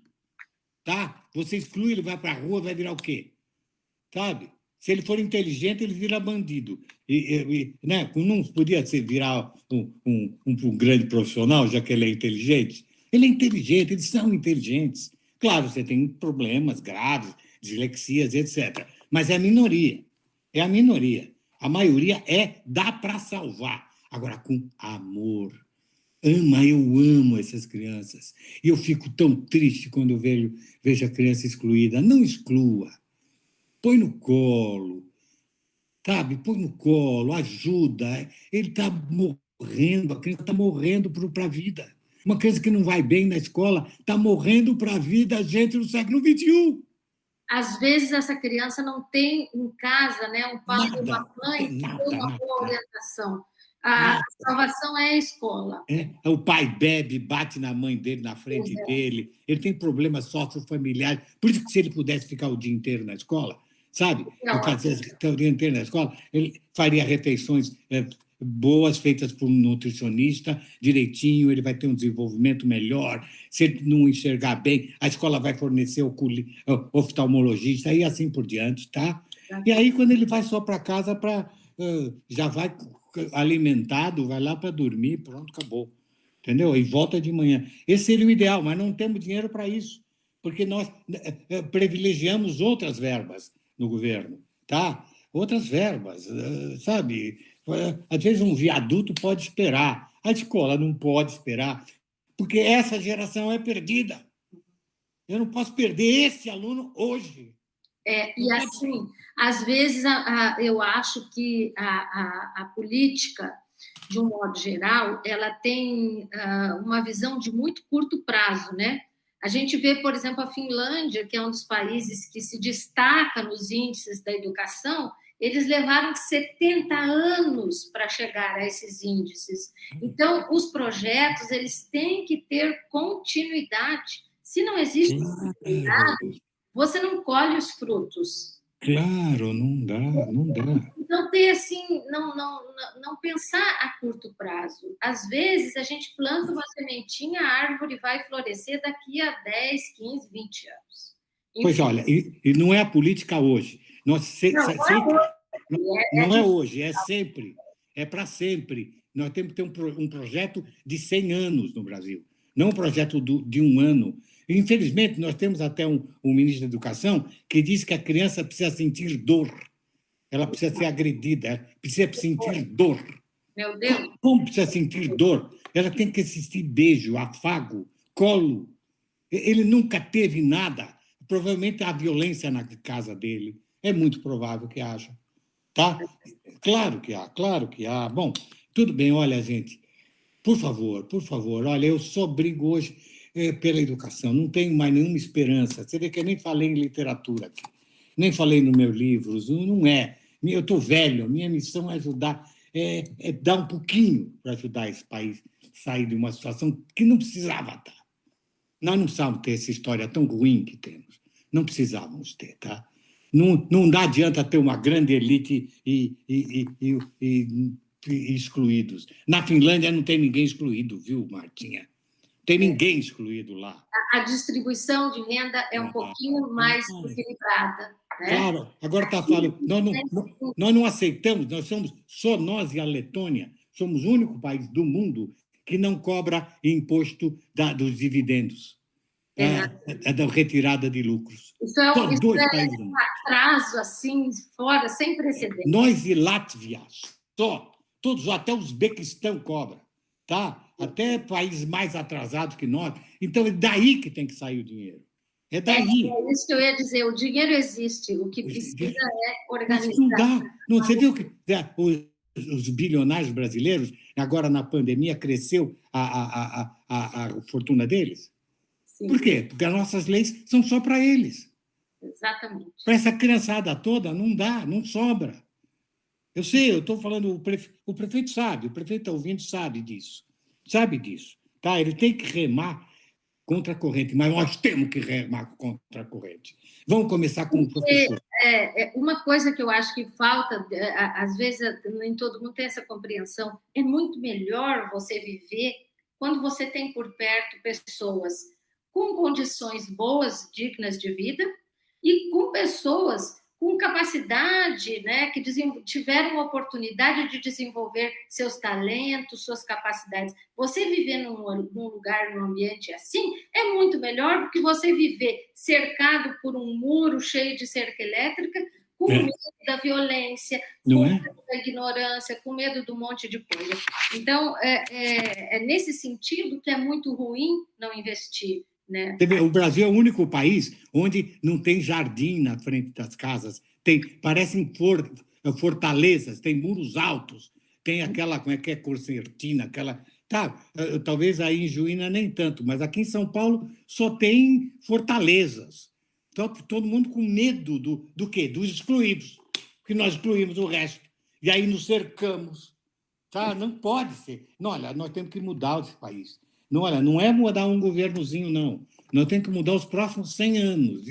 tá? Você exclui, ele vai para a rua, vai virar o quê? Sabe? Se ele for inteligente, ele vira bandido. Né? Não podia virar um grande profissional, já que ele é inteligente? Ele é inteligente, eles são inteligentes. Claro, você tem problemas graves, dislexias, etc. Mas é a minoria. É a minoria. A maioria dá para salvar. Agora, com amor. Eu amo essas crianças. E eu fico tão triste quando eu vejo a criança excluída. Não exclua. Põe no colo, sabe? Põe no colo, ajuda. Ele está morrendo, a criança está morrendo para a vida. Uma criança que não vai bem na escola está morrendo para a vida, gente, no século XXI. Às vezes, essa criança não tem em casa, né, um pai ou uma mãe que tem uma boa orientação. A salvação é a escola. O pai bebe, bate na mãe dele, na frente dele. Ele tem problemas sociofamiliares. Por isso que se ele pudesse ficar o dia inteiro na escola, sabe? O dia inteiro na escola, ele faria refeições boas, feitas por um nutricionista, direitinho, ele vai ter um desenvolvimento melhor. Se ele não enxergar bem, a escola vai fornecer oftalmologista e assim por diante, tá? E aí, quando ele vai só para casa, já vai alimentado, vai lá para dormir, pronto, acabou. Entendeu? E volta de manhã. Esse seria o ideal, mas não temos dinheiro para isso, porque nós privilegiamos outras verbas no governo, tá? Outras verbas, sabe? Às vezes um viaduto pode esperar, a escola não pode esperar, porque essa geração é perdida. Eu não posso perder esse aluno hoje. E assim, às vezes eu acho que a política, de um modo geral, ela tem uma visão de muito curto prazo, né? A gente vê, por exemplo, a Finlândia, que é um dos países que se destaca nos índices da educação, eles levaram 70 anos para chegar a esses índices. Então, os projetos, eles têm que ter continuidade. Se não existe continuidade, você não colhe os frutos. Claro, não dá. Não ter assim, não pensar a curto prazo. Às vezes, a gente planta uma sementinha, a árvore vai florescer daqui a 10, 15, 20 anos. Enfim. Pois olha, e não é a política hoje. Não é hoje, é sempre. É para sempre. Nós temos que ter um projeto de 100 anos no Brasil, não um projeto de um ano. Infelizmente, nós temos até um ministro da Educação que diz que a criança precisa sentir dor. Ela precisa ser agredida, ela precisa sentir dor. Meu Deus! Como precisa sentir dor? Ela tem que assistir beijo, afago, colo. Ele nunca teve nada. Provavelmente há violência na casa dele. É muito provável que haja. Tá? Claro que há. Bom, tudo bem, olha, gente, por favor, olha, eu só brigo hoje pela educação, não tenho mais nenhuma esperança. Você vê que eu nem falei em literatura aqui, nem falei nos meus livros, não é. Eu estou velho, a minha missão é ajudar, é dar um pouquinho para ajudar esse país a sair de uma situação que não precisava estar. Nós não precisávamos ter essa história tão ruim que temos. Não precisávamos ter, tá? Não dá adianta ter uma grande elite e excluídos. Na Finlândia não tem ninguém excluído, viu, Martinha? Tem ninguém excluído lá. A distribuição de renda é um pouquinho mais equilibrada. Né? Claro, agora está falando. Nós não aceitamos, nós somos, só nós e a Letônia, somos o único país do mundo que não cobra imposto dos dividendos, da retirada de lucros. Isso é um atraso assim, fora, sem precedentes. Nós e Látvia, todos, até o Uzbequistão cobra, tá? Até países mais atrasados que nós. Então, é daí que tem que sair o dinheiro. É daí. É isso que eu ia dizer. O dinheiro existe. O que precisa é organizar. Não dá. Você viu que os bilionários brasileiros, agora na pandemia, cresceu a fortuna deles? Sim. Por quê? Porque as nossas leis são só para eles. Exatamente. Para essa criançada toda, não dá, não sobra. Eu sei, eu estou falando, o prefeito sabe, o prefeito ouvindo sabe disso, tá? Ele tem que remar contra a corrente, mas nós temos que remar contra a corrente. Vamos começar com o professor. Uma coisa que eu acho que falta, às vezes nem todo mundo tem essa compreensão, é muito melhor você viver quando você tem por perto pessoas com condições boas, dignas de vida, e com pessoas com capacidade, né, que tiveram a oportunidade de desenvolver seus talentos, suas capacidades. Você viver num lugar, num ambiente assim, é muito melhor do que você viver cercado por um muro cheio de cerca elétrica, com medo da violência, com medo da ignorância, com medo do monte de coisa. Então, é nesse sentido que é muito ruim não investir. Né? O Brasil é o único país onde não tem jardim na frente das casas, parecem fortalezas, tem muros altos, tem aquela, como é que é, concertina, aquela... Tá, talvez aí em Juína nem tanto, mas aqui em São Paulo só tem fortalezas. Então, todo mundo com medo do quê? Dos excluídos, porque nós excluímos o resto. E aí nos cercamos. Tá? Não pode ser. Não, olha, nós temos que mudar esse país. Não, olha, não é mudar um governozinho, não. Nós temos que mudar os próximos 100 anos.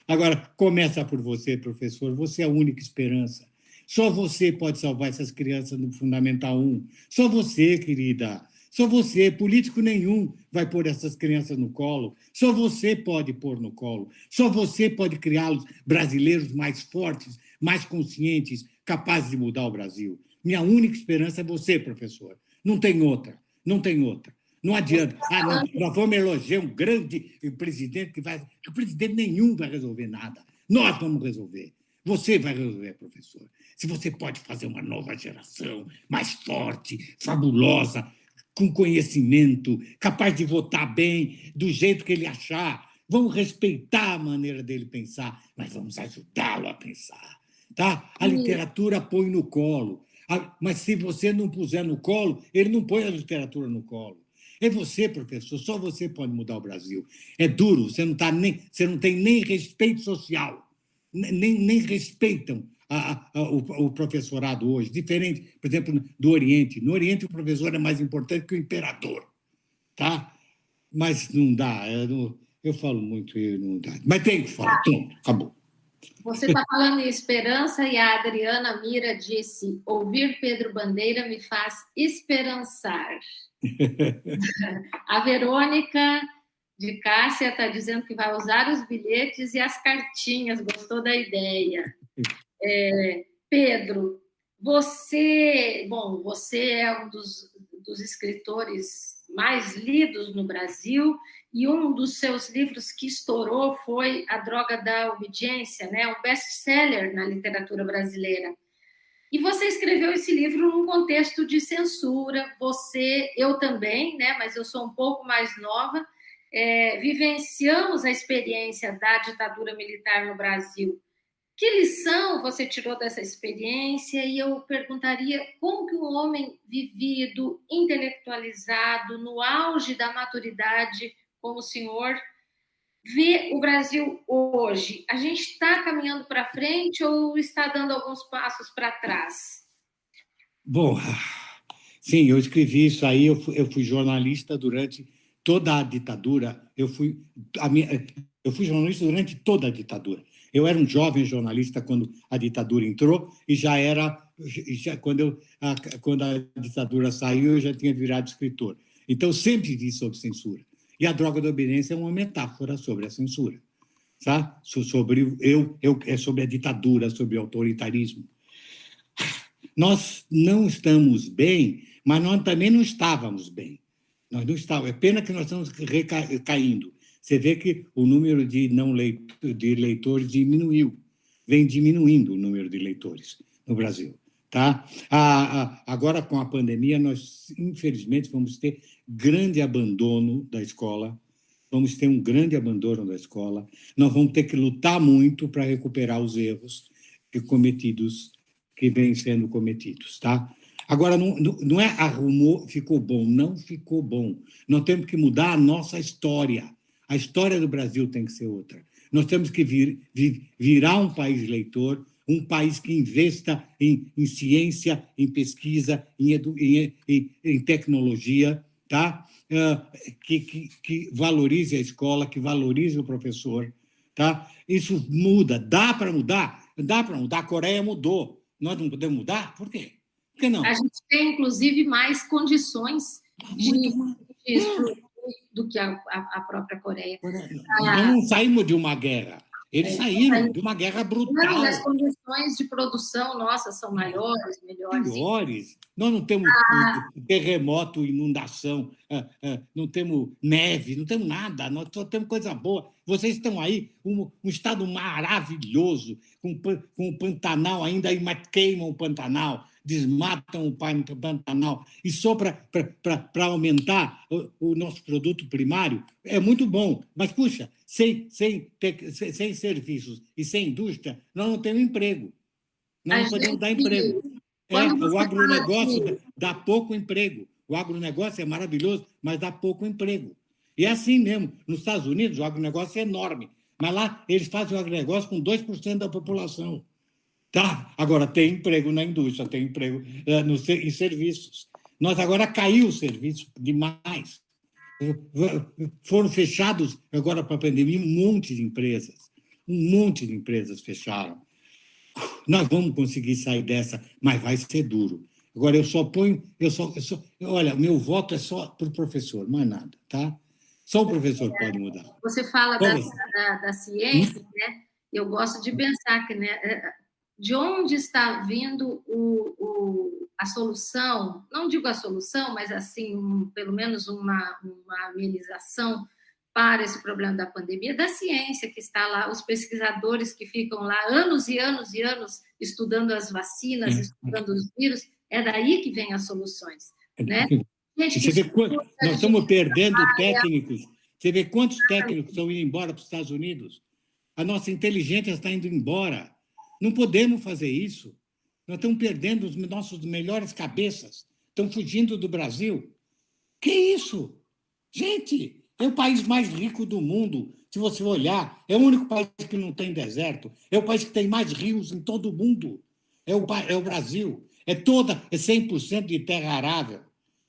Agora, começa por você, professor. Você é a única esperança. Só você pode salvar essas crianças no Fundamental 1. Só você, querida. Só você. Político nenhum vai pôr essas crianças no colo. Só você pode pôr no colo. Só você pode criá-los brasileiros mais fortes, mais conscientes, capazes de mudar o Brasil. Minha única esperança é você, professor. Não tem outra. Não tem outra. Não adianta. Não, nós vamos elogiar um grande presidente que vai... O presidente nenhum vai resolver nada. Nós vamos resolver. Você vai resolver, professor. Se você pode fazer uma nova geração mais forte, fabulosa, com conhecimento, capaz de votar bem, do jeito que ele achar. Vamos respeitar a maneira dele pensar, mas vamos ajudá-lo a pensar. Tá? A literatura põe no colo. Mas se você não puser no colo, ele não põe a literatura no colo. É você, professor, só você pode mudar o Brasil. É duro, você não tem nem respeito social, nem respeitam o professorado hoje, diferente, por exemplo, do Oriente. No Oriente, o professor é mais importante que o imperador, tá? Mas não dá, eu falo muito e não dá. Mas tem que falar, pronto, acabou. Você está falando em esperança e a Adriana Mira disse: ouvir Pedro Bandeira me faz esperançar. A Verônica de Cássia está dizendo que vai usar os bilhetes e as cartinhas, gostou da ideia. Pedro, você é um dos escritores mais lidos no Brasil, e um dos seus livros que estourou foi A Droga da Obediência, né? Um best-seller na literatura brasileira. E você escreveu esse livro num contexto de censura. Eu também, né? Mas eu sou um pouco mais nova. Vivenciamos a experiência da ditadura militar no Brasil. Que lição você tirou dessa experiência? E eu perguntaria como que um homem vivido, intelectualizado, no auge da maturidade, como o senhor, vê o Brasil hoje. A gente está caminhando para frente ou está dando alguns passos para trás? Bom, sim, eu escrevi isso aí, eu fui jornalista durante toda a ditadura, eu fui jornalista durante toda a ditadura. Eu era um jovem jornalista quando a ditadura entrou e quando a ditadura saiu, eu já tinha virado escritor. Então, eu sempre vi sobre censura. E a droga da obediência é uma metáfora sobre a censura. Tá? É sobre a ditadura, sobre o autoritarismo. Nós não estamos bem, mas nós também não estávamos bem. Nós não estávamos. É pena que nós estamos recaindo. Você vê que o número de leitores diminuiu. Vem diminuindo o número de leitores no Brasil. Tá? Agora, com a pandemia, nós, infelizmente, vamos ter grande abandono da escola. Vamos ter um grande abandono da escola. Nós vamos ter que lutar muito para recuperar os erros que vêm sendo cometidos. Tá? Agora, não é arrumou, ficou bom. Não ficou bom. Nós temos que mudar a nossa história. A história do Brasil tem que ser outra. Nós temos que virar um país leitor, um país que investa em ciência, em pesquisa, em tecnologia, tá? Que valorize a escola, que valorize o professor. Tá? Isso muda. Dá para mudar? Dá para mudar. A Coreia mudou. Nós não podemos mudar? Por quê? Por que não? A gente tem, inclusive, mais condições do que a própria Coreia. Nós não saímos de uma guerra. Eles saíram de uma guerra brutal. Não, as condições de produção nossas são maiores, melhores. Nós não temos terremoto, inundação, não temos neve, não temos nada, nós só temos coisa boa. Vocês estão aí, um estado maravilhoso, com o Pantanal ainda, aí queimam o Pantanal, desmatam o Pantanal, e só para aumentar o nosso produto primário, é muito bom, mas, puxa, sem serviços e sem indústria, nós não temos emprego. Nós não podemos dar emprego. O agronegócio dá pouco emprego. O agronegócio é maravilhoso, mas dá pouco emprego. E é assim mesmo. Nos Estados Unidos, o agronegócio é enorme, mas lá eles fazem o agronegócio com 2% da população. Tá? Agora, tem emprego na indústria, tem emprego em serviços. Nós agora caiu o serviço demais. Foram fechados, agora para a pandemia, um monte de empresas fecharam. Nós vamos conseguir sair dessa, mas vai ser duro. Agora, eu só ponho... olha, meu voto é só para o professor, mais nada, tá? Só o professor pode mudar. Você fala da ciência, né? Eu gosto de pensar que, né, de onde está vindo a solução, não digo a solução, mas assim, pelo menos uma amenização para esse problema da pandemia, da ciência que está lá, os pesquisadores que ficam lá anos e anos e anos estudando as vacinas, estudando os vírus, é daí que vêm as soluções, né? Nós estamos perdendo técnicos. Você vê quantos técnicos estão indo embora para os Estados Unidos? A nossa inteligência está indo embora. Não podemos fazer isso. Nós estamos perdendo os nossos melhores cabeças. Estão fugindo do Brasil. Que isso? Gente, é o país mais rico do mundo. Se você olhar, é o único país que não tem deserto. É o país que tem mais rios em todo o mundo. É o Brasil. É 100% de terra arável.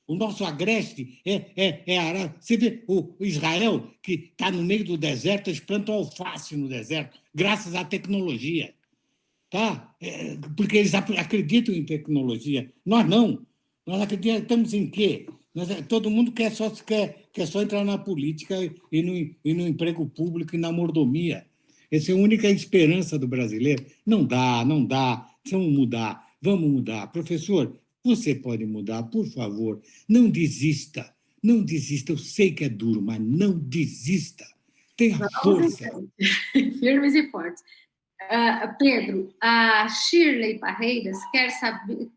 O nosso agreste é arável. Você vê o Israel, que está no meio do deserto, eles plantam alface no deserto, graças à tecnologia. Tá? Porque eles acreditam em tecnologia. Nós não. Nós acreditamos em quê? Todo mundo quer só entrar na política e no emprego público e na mordomia. Essa é a única esperança do brasileiro. Não dá. Vamos mudar. Professor, você pode mudar, por favor. Não desista. Eu sei que é duro, mas não desista. Tenha força. Firmes e fortes. Pedro, a Shirley Parreiras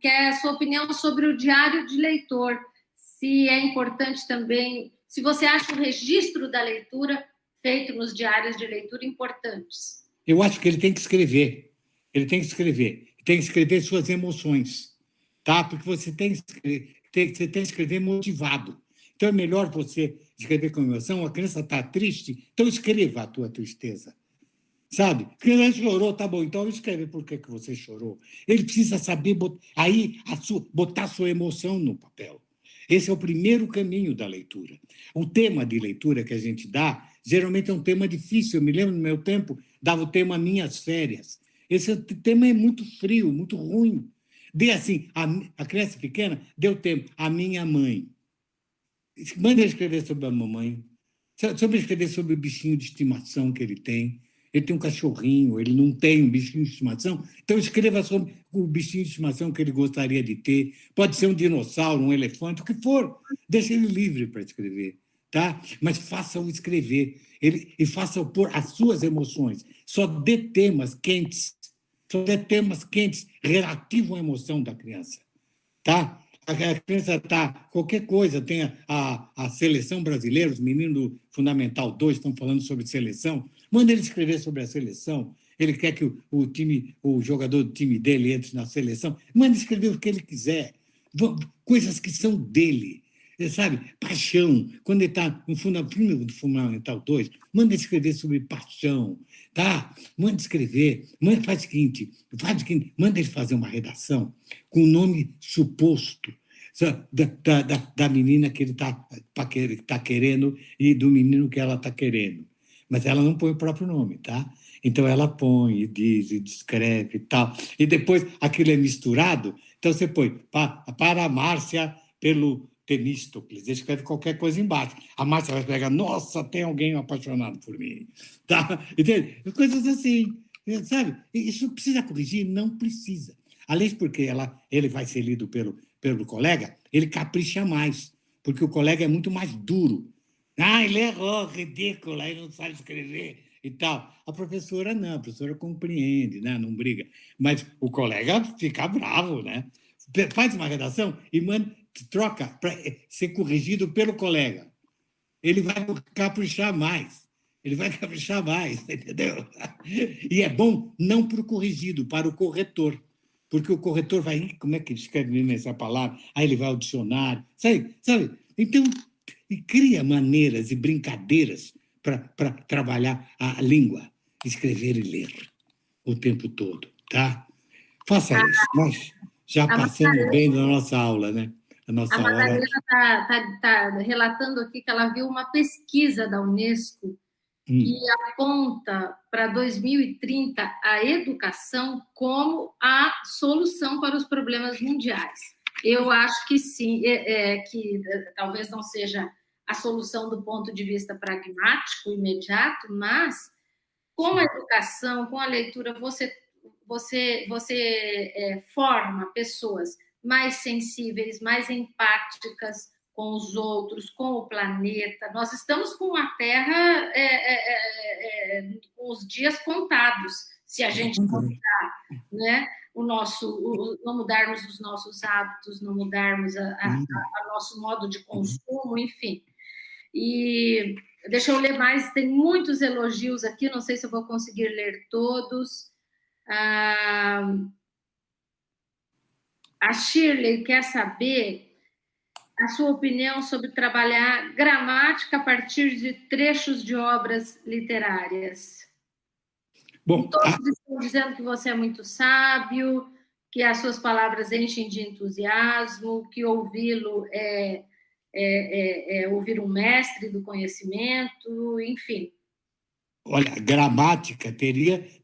quer a sua opinião sobre o diário de leitor. Se é importante também, se você acha o registro da leitura feito nos diários de leitura importantes. Eu acho que ele tem que escrever. Tem que escrever suas emoções, tá? Porque você tem que escrever motivado. Então, é melhor você escrever com emoção. A criança está triste, então escreva a tua tristeza. Sabe? A criança chorou, tá bom, então escreve por que você chorou. Ele precisa saber botar a sua emoção no papel. Esse é o primeiro caminho da leitura. O tema de leitura que a gente dá, geralmente é um tema difícil. Eu me lembro, no meu tempo, dava o tema Minhas Férias. Esse tema é muito frio, muito ruim. Dê assim, a criança pequena, deu tempo, a minha mãe. Manda ele escrever sobre a mamãe, escrever sobre o bichinho de estimação que ele tem. Ele tem um cachorrinho, ele não tem um bichinho de estimação, então escreva sobre o bichinho de estimação que ele gostaria de ter. Pode ser um dinossauro, um elefante, o que for. Deixe ele livre para escrever, tá? Mas faça-o escrever e faça-o pôr as suas emoções. Só dê temas quentes, relativos à emoção da criança, tá? A criança está... Qualquer coisa, tem a seleção brasileira, os meninos do Fundamental 2 estão falando sobre seleção. Manda ele escrever sobre a seleção. Ele quer que o jogador do time dele entre na seleção. Manda escrever o que ele quiser. Coisas que são dele. Sabe? Paixão. Quando ele está no Fundamental 2, manda escrever sobre paixão. Tá? Manda escrever. Faz o seguinte, manda ele fazer uma redação com o nome suposto da menina que ele está querendo e do menino que ela está querendo. Mas ela não põe o próprio nome, tá? Então, ela põe e diz, e descreve e tal. E depois, aquilo é misturado. Então, você põe para a Márcia pelo Temístocles. Escreve qualquer coisa embaixo. A Márcia vai pegar, nossa, tem alguém apaixonado por mim. Tá? Entende? Coisas assim, sabe? Isso precisa corrigir? Não precisa. Além de porque ele vai ser lido pelo colega, ele capricha mais, porque o colega é muito mais duro. Ele errou, ridículo, ele não sabe escrever e tal. A professora não, a professora compreende, né? Não briga. Mas o colega fica bravo, né? Faz uma redação e troca para ser corrigido pelo colega. Ele vai caprichar mais. Entendeu? E é bom não para o corrigido, para o corretor. Porque o corretor vai... Como é que ele escreve essa palavra? Aí ele vai ao dicionário. Sabe? Então... E cria maneiras e brincadeiras para trabalhar a língua, escrever e ler o tempo todo, tá? Faça isso. Nós já passamos bem da nossa aula, né? A Madalena está relatando aqui que ela viu uma pesquisa da Unesco que aponta para 2030 a educação como a solução para os problemas mundiais. Eu acho que sim, que talvez não seja a solução do ponto de vista pragmático, imediato, mas com a educação, com a leitura, você forma pessoas mais sensíveis, mais empáticas com os outros, com o planeta. Nós estamos com a Terra com os dias contados, se a gente não mudar, né? Não mudarmos os nossos hábitos, não mudarmos o nosso modo de consumo, enfim. E deixa eu ler mais, tem muitos elogios aqui, não sei se eu vou conseguir ler todos. A Shirley quer saber a sua opinião sobre trabalhar gramática a partir de trechos de obras literárias. Bom, todos estão dizendo que você é muito sábio, que as suas palavras enchem de entusiasmo, que ouvi-lo é ouvir um mestre do conhecimento, enfim. Olha, gramática,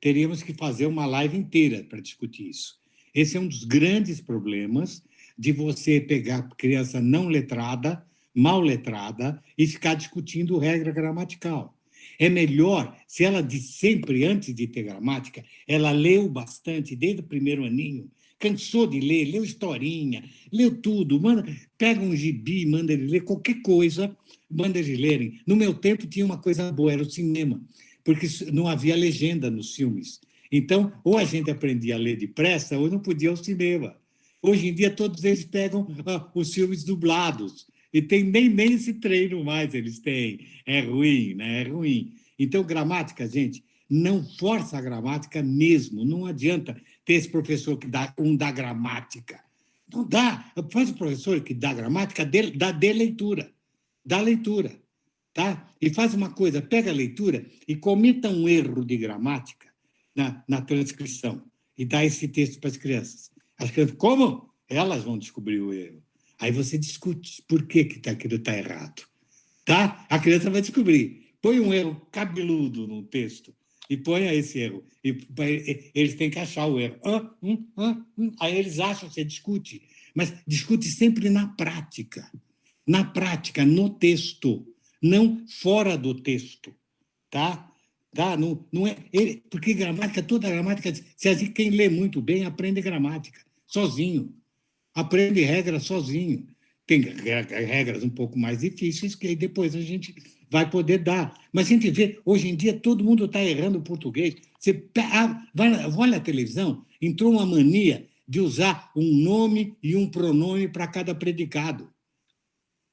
teríamos que fazer uma live inteira para discutir isso. Esse é um dos grandes problemas de você pegar criança não letrada, mal letrada, e ficar discutindo regra gramatical. É melhor, se ela de sempre, antes de ter gramática, ela leu bastante desde o primeiro aninho, cansou de ler, leu historinha, leu tudo, pega um gibi, manda ele ler qualquer coisa, manda eles lerem. No meu tempo tinha uma coisa boa, era o cinema, porque não havia legenda nos filmes. Então, ou a gente aprendia a ler depressa, ou não podia ir ao cinema. Hoje em dia, todos eles pegam os filmes dublados, e tem nem esse treino mais eles têm. É ruim, né? É ruim. Então, gramática, gente, não força a gramática mesmo. Não adianta ter esse professor que dá gramática. Não dá. Faz o professor que dá gramática, dê leitura. Dá leitura. Tá? E faz uma coisa, pega a leitura e cometa um erro de gramática na transcrição e dá esse texto para as crianças. As crianças, como? Elas vão descobrir o erro. Aí você discute por que aquilo está errado. Tá? A criança vai descobrir. Põe um erro cabeludo no texto e ponha esse erro. E eles têm que achar o erro. Aí eles acham, você discute. Mas discute sempre na prática. Na prática, no texto. Não fora do texto. Tá? Não é, porque gramática, toda gramática, quem lê muito bem aprende gramática, sozinho. Aprende regra sozinho. Tem regras um pouco mais difíceis que aí depois a gente vai poder dar. Mas a gente vê, hoje em dia, todo mundo está errando o português. Você olha a televisão, entrou uma mania de usar um nome e um pronome para cada predicado.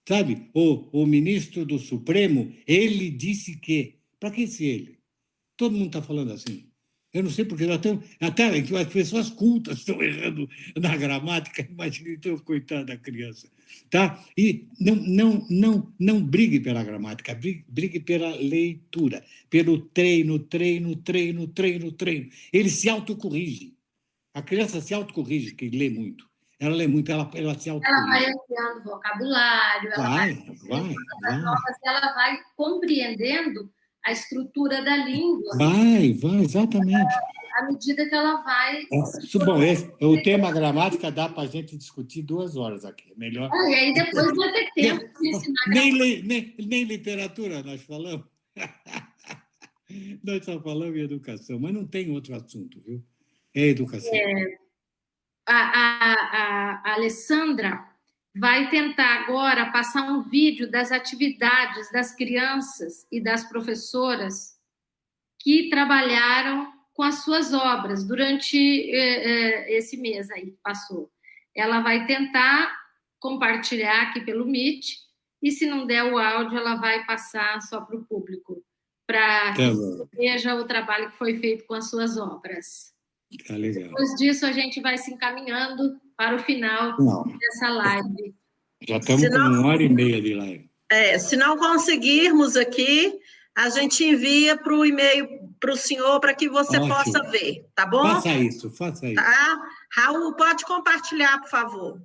Sabe? O ministro do Supremo, ele disse que... Para que esse ele? Todo mundo está falando assim. Eu não sei porque até as pessoas cultas estão errando na gramática, imagina, então, coitada da criança. Tá? E não brigue pela gramática, brigue pela leitura, pelo treino. Ele se autocorrige. A criança se autocorrige, que lê muito. Ela lê muito, ela se autocorrige. Ela vai ampliando vocabulário, ela vai compreendendo a estrutura da língua. Vai, exatamente. À medida que ela vai... Bom, o tema gramática dá para a gente discutir 2 horas aqui. Melhor. E aí depois vai ter tempo de ensinar nem literatura nós falamos. Nós só falamos em educação, mas não tem outro assunto, viu? É educação. A Alessandra vai tentar agora passar um vídeo das atividades das crianças e das professoras que trabalharam com as suas obras durante esse mês aí que passou. Ela vai tentar compartilhar aqui pelo Meet e, se não der o áudio, ela vai passar só para o público, para que veja o trabalho que foi feito com as suas obras. Tá legal. Depois disso, a gente vai se encaminhando para o final dessa live. Já estamos com 1h30 de live. Se não conseguirmos aqui, a gente envia para o e-mail para o senhor para que você possa ver, tá bom? Faça isso. Tá? Raul, pode compartilhar, por favor.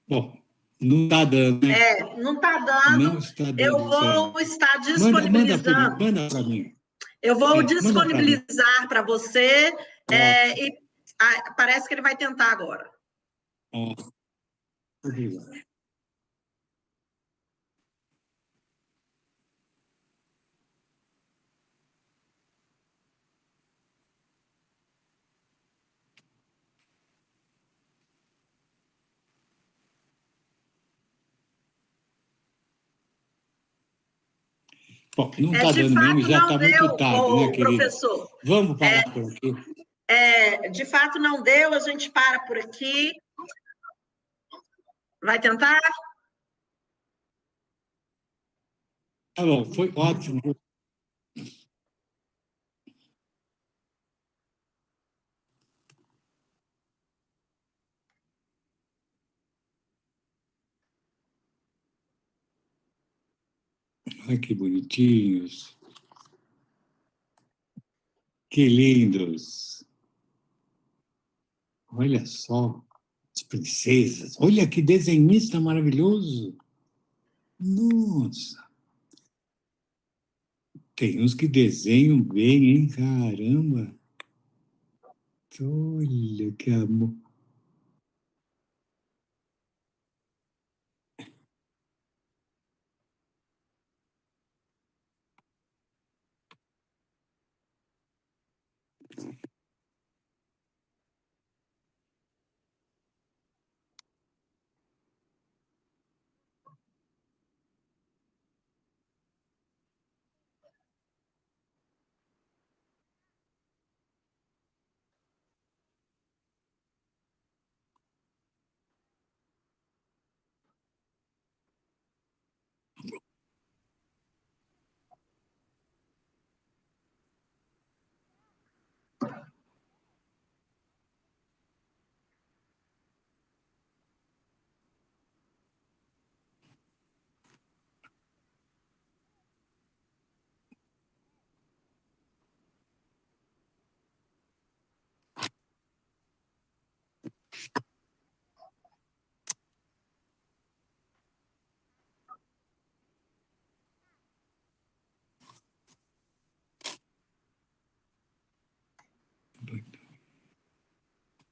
Bom, não está dando, né? Não está dando. Não está dando. Eu vou estar disponibilizando. Manda para mim. Eu vou disponibilizar para você. Parece que ele vai tentar agora. Obrigado. Bom, não está dando mesmo, já está muito tarde, né, querido? Professor. Vamos parar por aqui. De fato, não deu, a gente para por aqui. Vai tentar? Tá bom, foi ótimo. Ai, que bonitinhos. Que lindos. Olha só, as princesas. Olha que desenhista maravilhoso. Nossa. Tem uns que desenham bem, hein? Caramba. Olha que amor.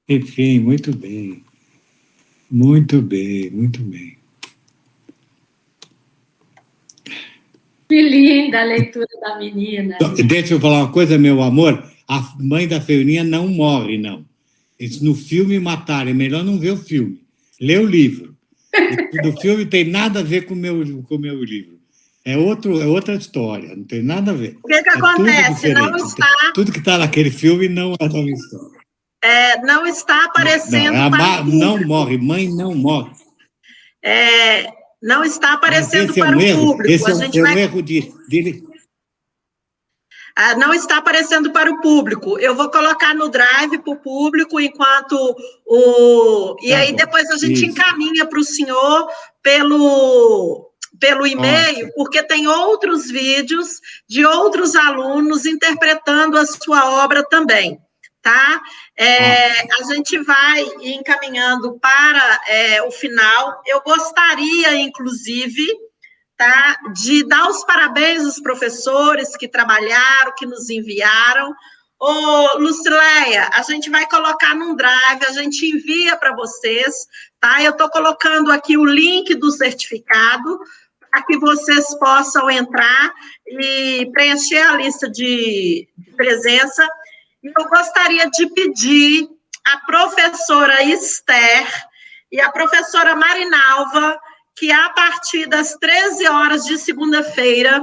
Enfim, muito bem. Muito bem, muito bem. Que linda a leitura da menina. Deixa eu falar uma coisa, meu amor. A mãe da Feurinha não morre, não. Eles no filme mataram. É melhor não ver o filme. Lê o livro. O filme tem nada a ver com o meu livro. É outra história, não tem nada a ver. O que acontece? Não está... Tudo que está naquele filme não é da história. Não está aparecendo não morre, mãe não morre. Não está aparecendo para o público. Esse é um erro dele. Não está aparecendo para o público. Eu vou colocar no Drive para o público enquanto E aí depois a gente encaminha para o senhor pelo e-mail, porque tem outros vídeos de outros alunos interpretando a sua obra também. Tá? A gente vai encaminhando para o final. Eu gostaria, inclusive, tá, de dar os parabéns aos professores que trabalharam, que nos enviaram. Lucileia, a gente vai colocar num Drive, a gente envia para vocês, tá? Eu estou colocando aqui o link do certificado para que vocês possam entrar e preencher a lista de presença. Eu gostaria de pedir à professora Esther e à professora Marinalva que, a partir das 13 horas de segunda-feira,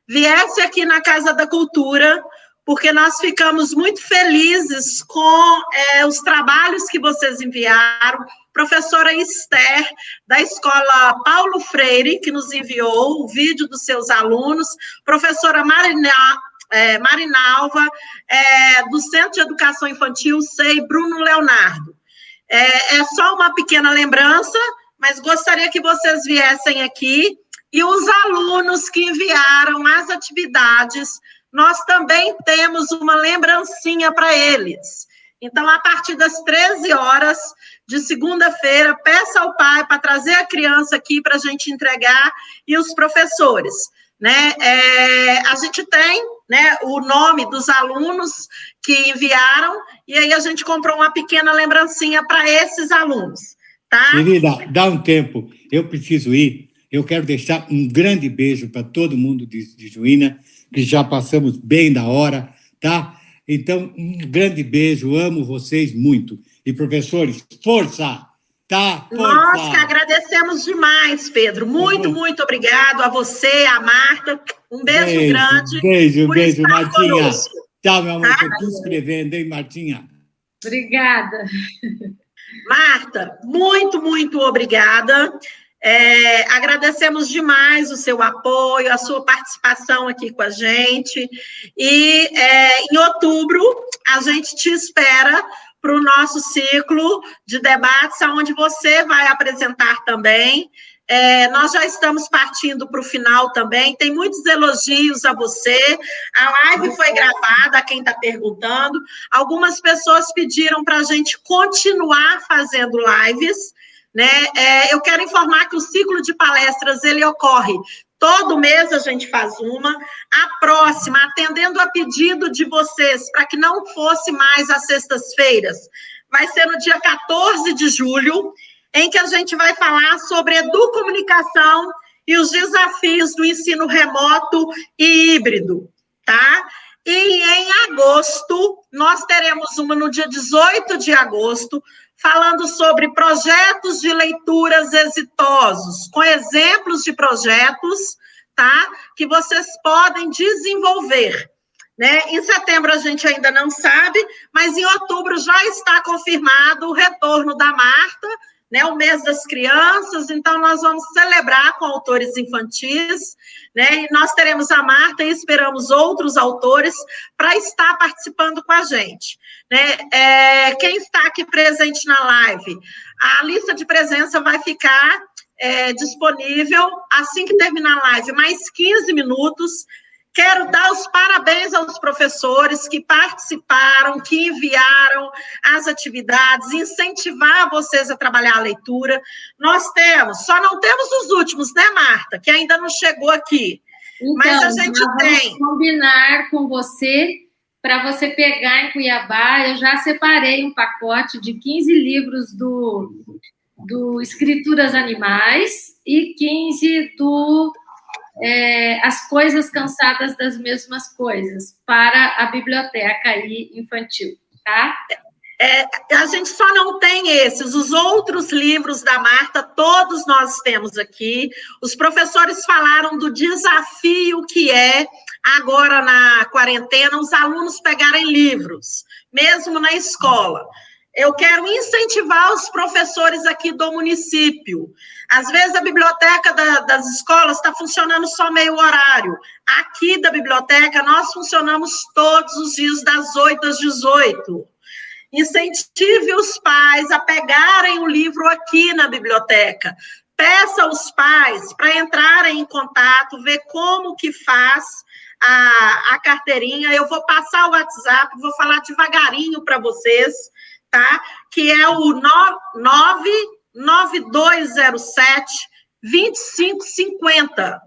viesse aqui na Casa da Cultura, porque nós ficamos muito felizes com os trabalhos que vocês enviaram. Professora Esther, da Escola Paulo Freire, que nos enviou o vídeo dos seus alunos. Professora Marinalva, do Centro de Educação Infantil, SEI Bruno Leonardo. É só uma pequena lembrança, mas gostaria que vocês viessem aqui. E os alunos que enviaram as atividades, nós também temos uma lembrancinha para eles. Então, a partir das 13 horas de segunda-feira, peça ao pai para trazer a criança aqui para a gente entregar e os professores. Né? A gente tem, né, o nome dos alunos que enviaram, e aí a gente comprou uma pequena lembrancinha para esses alunos. Tá? Querida, dá um tempo, eu preciso ir. Eu quero deixar um grande beijo para todo mundo de Juína, que já passamos bem da hora, tá? Então, um grande beijo, amo vocês muito. E, professores, força! Tá? Força! Nós que agradecemos demais, Pedro. Muito, muito obrigado a você, a Marta. Um beijo grande. Beijo, Martinha. Conosco. Tchau, meu amor. Estou te escrevendo, hein, Martinha? Obrigada. Marta, muito, muito obrigada. Agradecemos demais o seu apoio, a sua participação aqui com a gente. E em outubro, a gente te espera para o nosso ciclo de debates, onde você vai apresentar também. Nós já estamos partindo para o final também, tem muitos elogios a você, a live foi gravada, a quem está perguntando, algumas pessoas pediram para a gente continuar fazendo lives, né? Eu quero informar que o ciclo de palestras, ele ocorre todo mês, a gente faz uma. A próxima, atendendo a pedido de vocês, para que não fosse mais às sextas-feiras, vai ser no dia 14 de julho, em que a gente vai falar sobre educomunicação e os desafios do ensino remoto e híbrido, tá? E em agosto, nós teremos uma no dia 18 de agosto, falando sobre projetos de leituras exitosos, com exemplos de projetos, tá? Que vocês podem desenvolver. Né? Em setembro a gente ainda não sabe, mas em outubro já está confirmado o retorno da Marta, né, o mês das crianças, então nós vamos celebrar com autores infantis, né, e nós teremos a Marta e esperamos outros autores para estar participando com a gente. Né? Quem está aqui presente na live, a lista de presença vai ficar disponível assim que terminar a live, mais 15 minutos. Quero dar os parabéns aos professores que participaram, que enviaram as atividades, incentivar vocês a trabalhar a leitura. Nós temos, só não temos os últimos, né, Marta? Que ainda não chegou aqui. Então, mas a gente tem. Vamos combinar com você, para você pegar em Cuiabá. Eu já separei um pacote de 15 livros do Escrituras Animais e 15 do... As Coisas Cansadas das Mesmas Coisas, para a biblioteca aí infantil, tá? A gente só não tem esses, os outros livros da Marta, todos nós temos aqui. Os professores falaram do desafio que é, agora na quarentena, os alunos pegarem livros, mesmo na escola. Eu quero incentivar os professores aqui do município. Às vezes, a biblioteca das escolas está funcionando só meio horário. Aqui da biblioteca, nós funcionamos todos os dias, das 8 às 18. Incentive os pais a pegarem o livro aqui na biblioteca. Peça aos pais para entrarem em contato, ver como que faz a carteirinha. Eu vou passar o WhatsApp, vou falar devagarinho para vocês, tá? Que é o 99207-2550.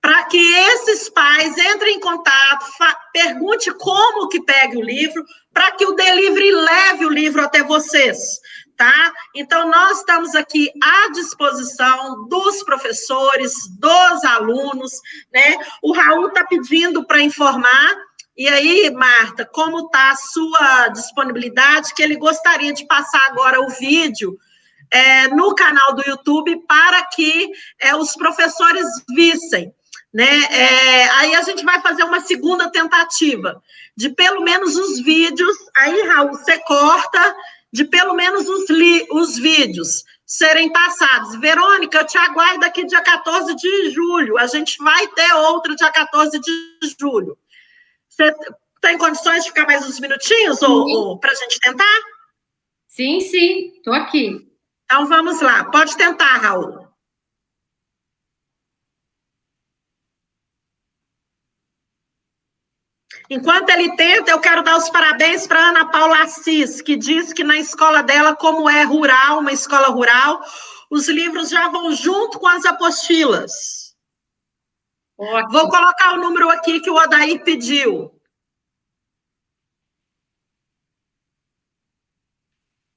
Para que esses pais entrem em contato, pergunte como que pegue o livro, para que o delivery leve o livro até vocês, tá? Então, nós estamos aqui à disposição dos professores, dos alunos, né? O Raul está pedindo para informar. E aí, Marta, como está a sua disponibilidade, que ele gostaria de passar agora o vídeo no canal do YouTube para que os professores vissem, né? Aí a gente vai fazer uma segunda tentativa de pelo menos os vídeos, aí, Raul, você corta, de pelo menos os vídeos serem passados. Verônica, eu te aguardo aqui dia 14 de julho, a gente vai ter outra dia 14 de julho. Você tem condições de ficar mais uns minutinhos ou para a gente tentar? Sim, estou aqui. Então, vamos lá. Pode tentar, Raul. Enquanto ele tenta, eu quero dar os parabéns para Ana Paula Assis, que diz que na escola dela, como é rural, uma escola rural, os livros já vão junto com as apostilas. Ótimo. Vou colocar o número aqui que o Odair pediu.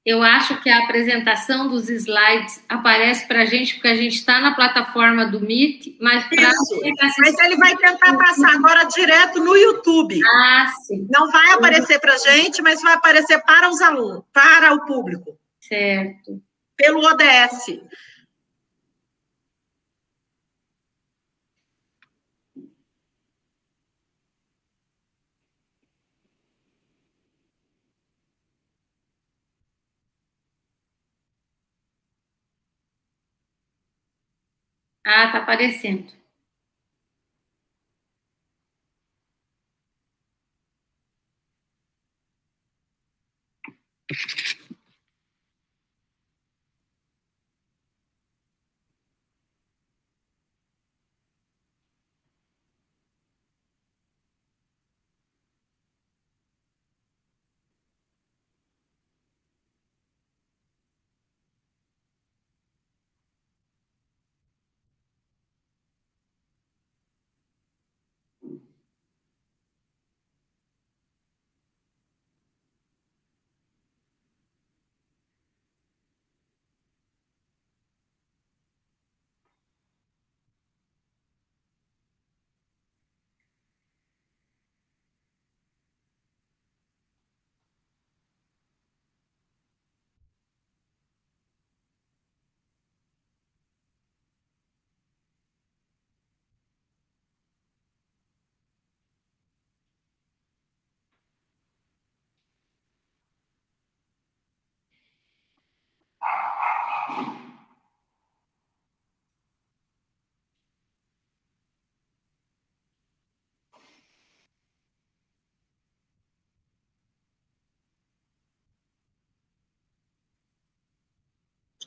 Eu acho que a apresentação dos slides aparece para a gente, porque a gente está na plataforma do Meet, mas mas ele vai tentar passar agora direto no YouTube. Ah, sim. Não vai aparecer para a gente, mas vai aparecer para os alunos, para o público. Certo. Pelo ODS. Ah, está aparecendo.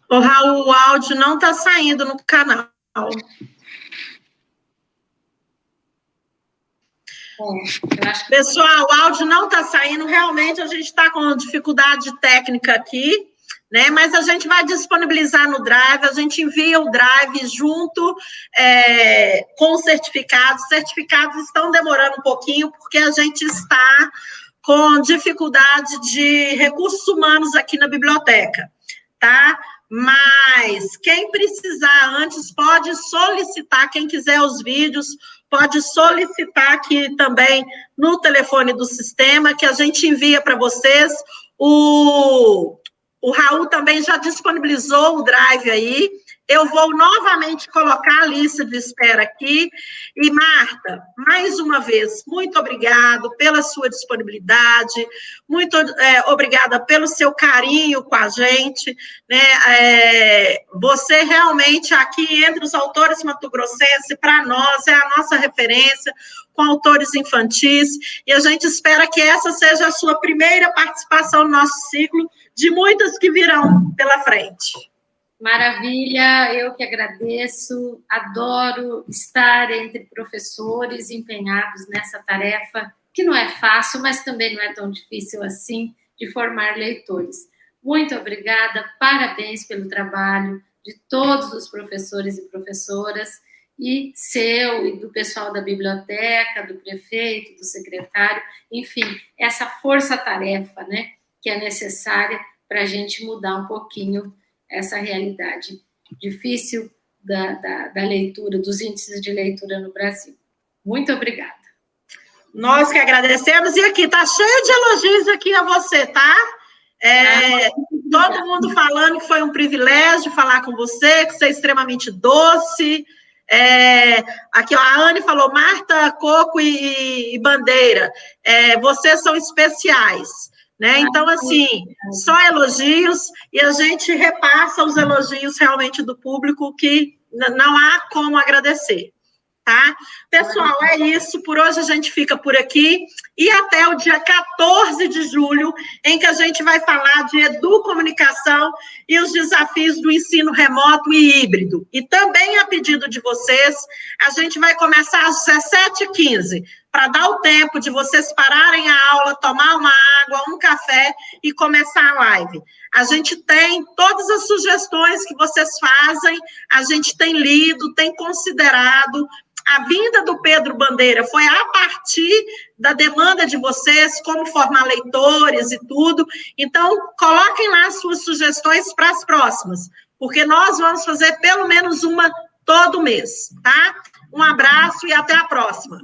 O Raul, o áudio não está saindo no canal. Pessoal, o áudio não está saindo. Realmente, a gente está com dificuldade técnica aqui, né? Mas a gente vai disponibilizar no Drive, a gente envia o Drive junto com os certificados. Os certificados estão demorando um pouquinho, porque a gente está com dificuldade de recursos humanos aqui na biblioteca, tá? Mas quem precisar antes pode solicitar, quem quiser os vídeos, pode solicitar aqui também no telefone do sistema, que a gente envia para vocês. O Raul também já disponibilizou o Drive aí. Eu vou novamente colocar a lista de espera aqui. E, Marta, mais uma vez, muito obrigado pela sua disponibilidade, muito obrigada pelo seu carinho com a gente, né? Você realmente, aqui entre os autores mato-grossenses, para nós, é a nossa referência com autores infantis, e a gente espera que essa seja a sua primeira participação no nosso ciclo, de muitas que virão pela frente. Maravilha, eu que agradeço, adoro estar entre professores empenhados nessa tarefa, que não é fácil, mas também não é tão difícil assim, de formar leitores. Muito obrigada, parabéns pelo trabalho de todos os professores e professoras, e seu e do pessoal da biblioteca, do prefeito, do secretário, enfim, essa força-tarefa, né, que é necessária para a gente mudar um pouquinho essa realidade difícil da leitura, dos índices de leitura no Brasil. Muito obrigada. Nós que agradecemos, e aqui está cheio de elogios aqui a você, tá? Todo mundo falando que foi um privilégio falar com você, que você é extremamente doce. Aqui, ó, a Anne falou, Marta, Coco e Bandeira, vocês são especiais. Né? Então, assim, só elogios, e a gente repassa os elogios realmente do público, que não há como agradecer, tá? Pessoal, é isso, por hoje a gente fica por aqui, e até o dia 14 de julho, em que a gente vai falar de educomunicação e os desafios do ensino remoto e híbrido. E também, a pedido de vocês, a gente vai começar às 17h15, para dar o tempo de vocês pararem a aula, tomar uma água, um café e começar a live. A gente tem todas as sugestões que vocês fazem, a gente tem lido, tem considerado. A vinda do Pedro Bandeira foi a partir da demanda de vocês, como formar leitores e tudo. Então, coloquem lá as suas sugestões para as próximas, porque nós vamos fazer pelo menos uma todo mês, tá? Um abraço e até a próxima.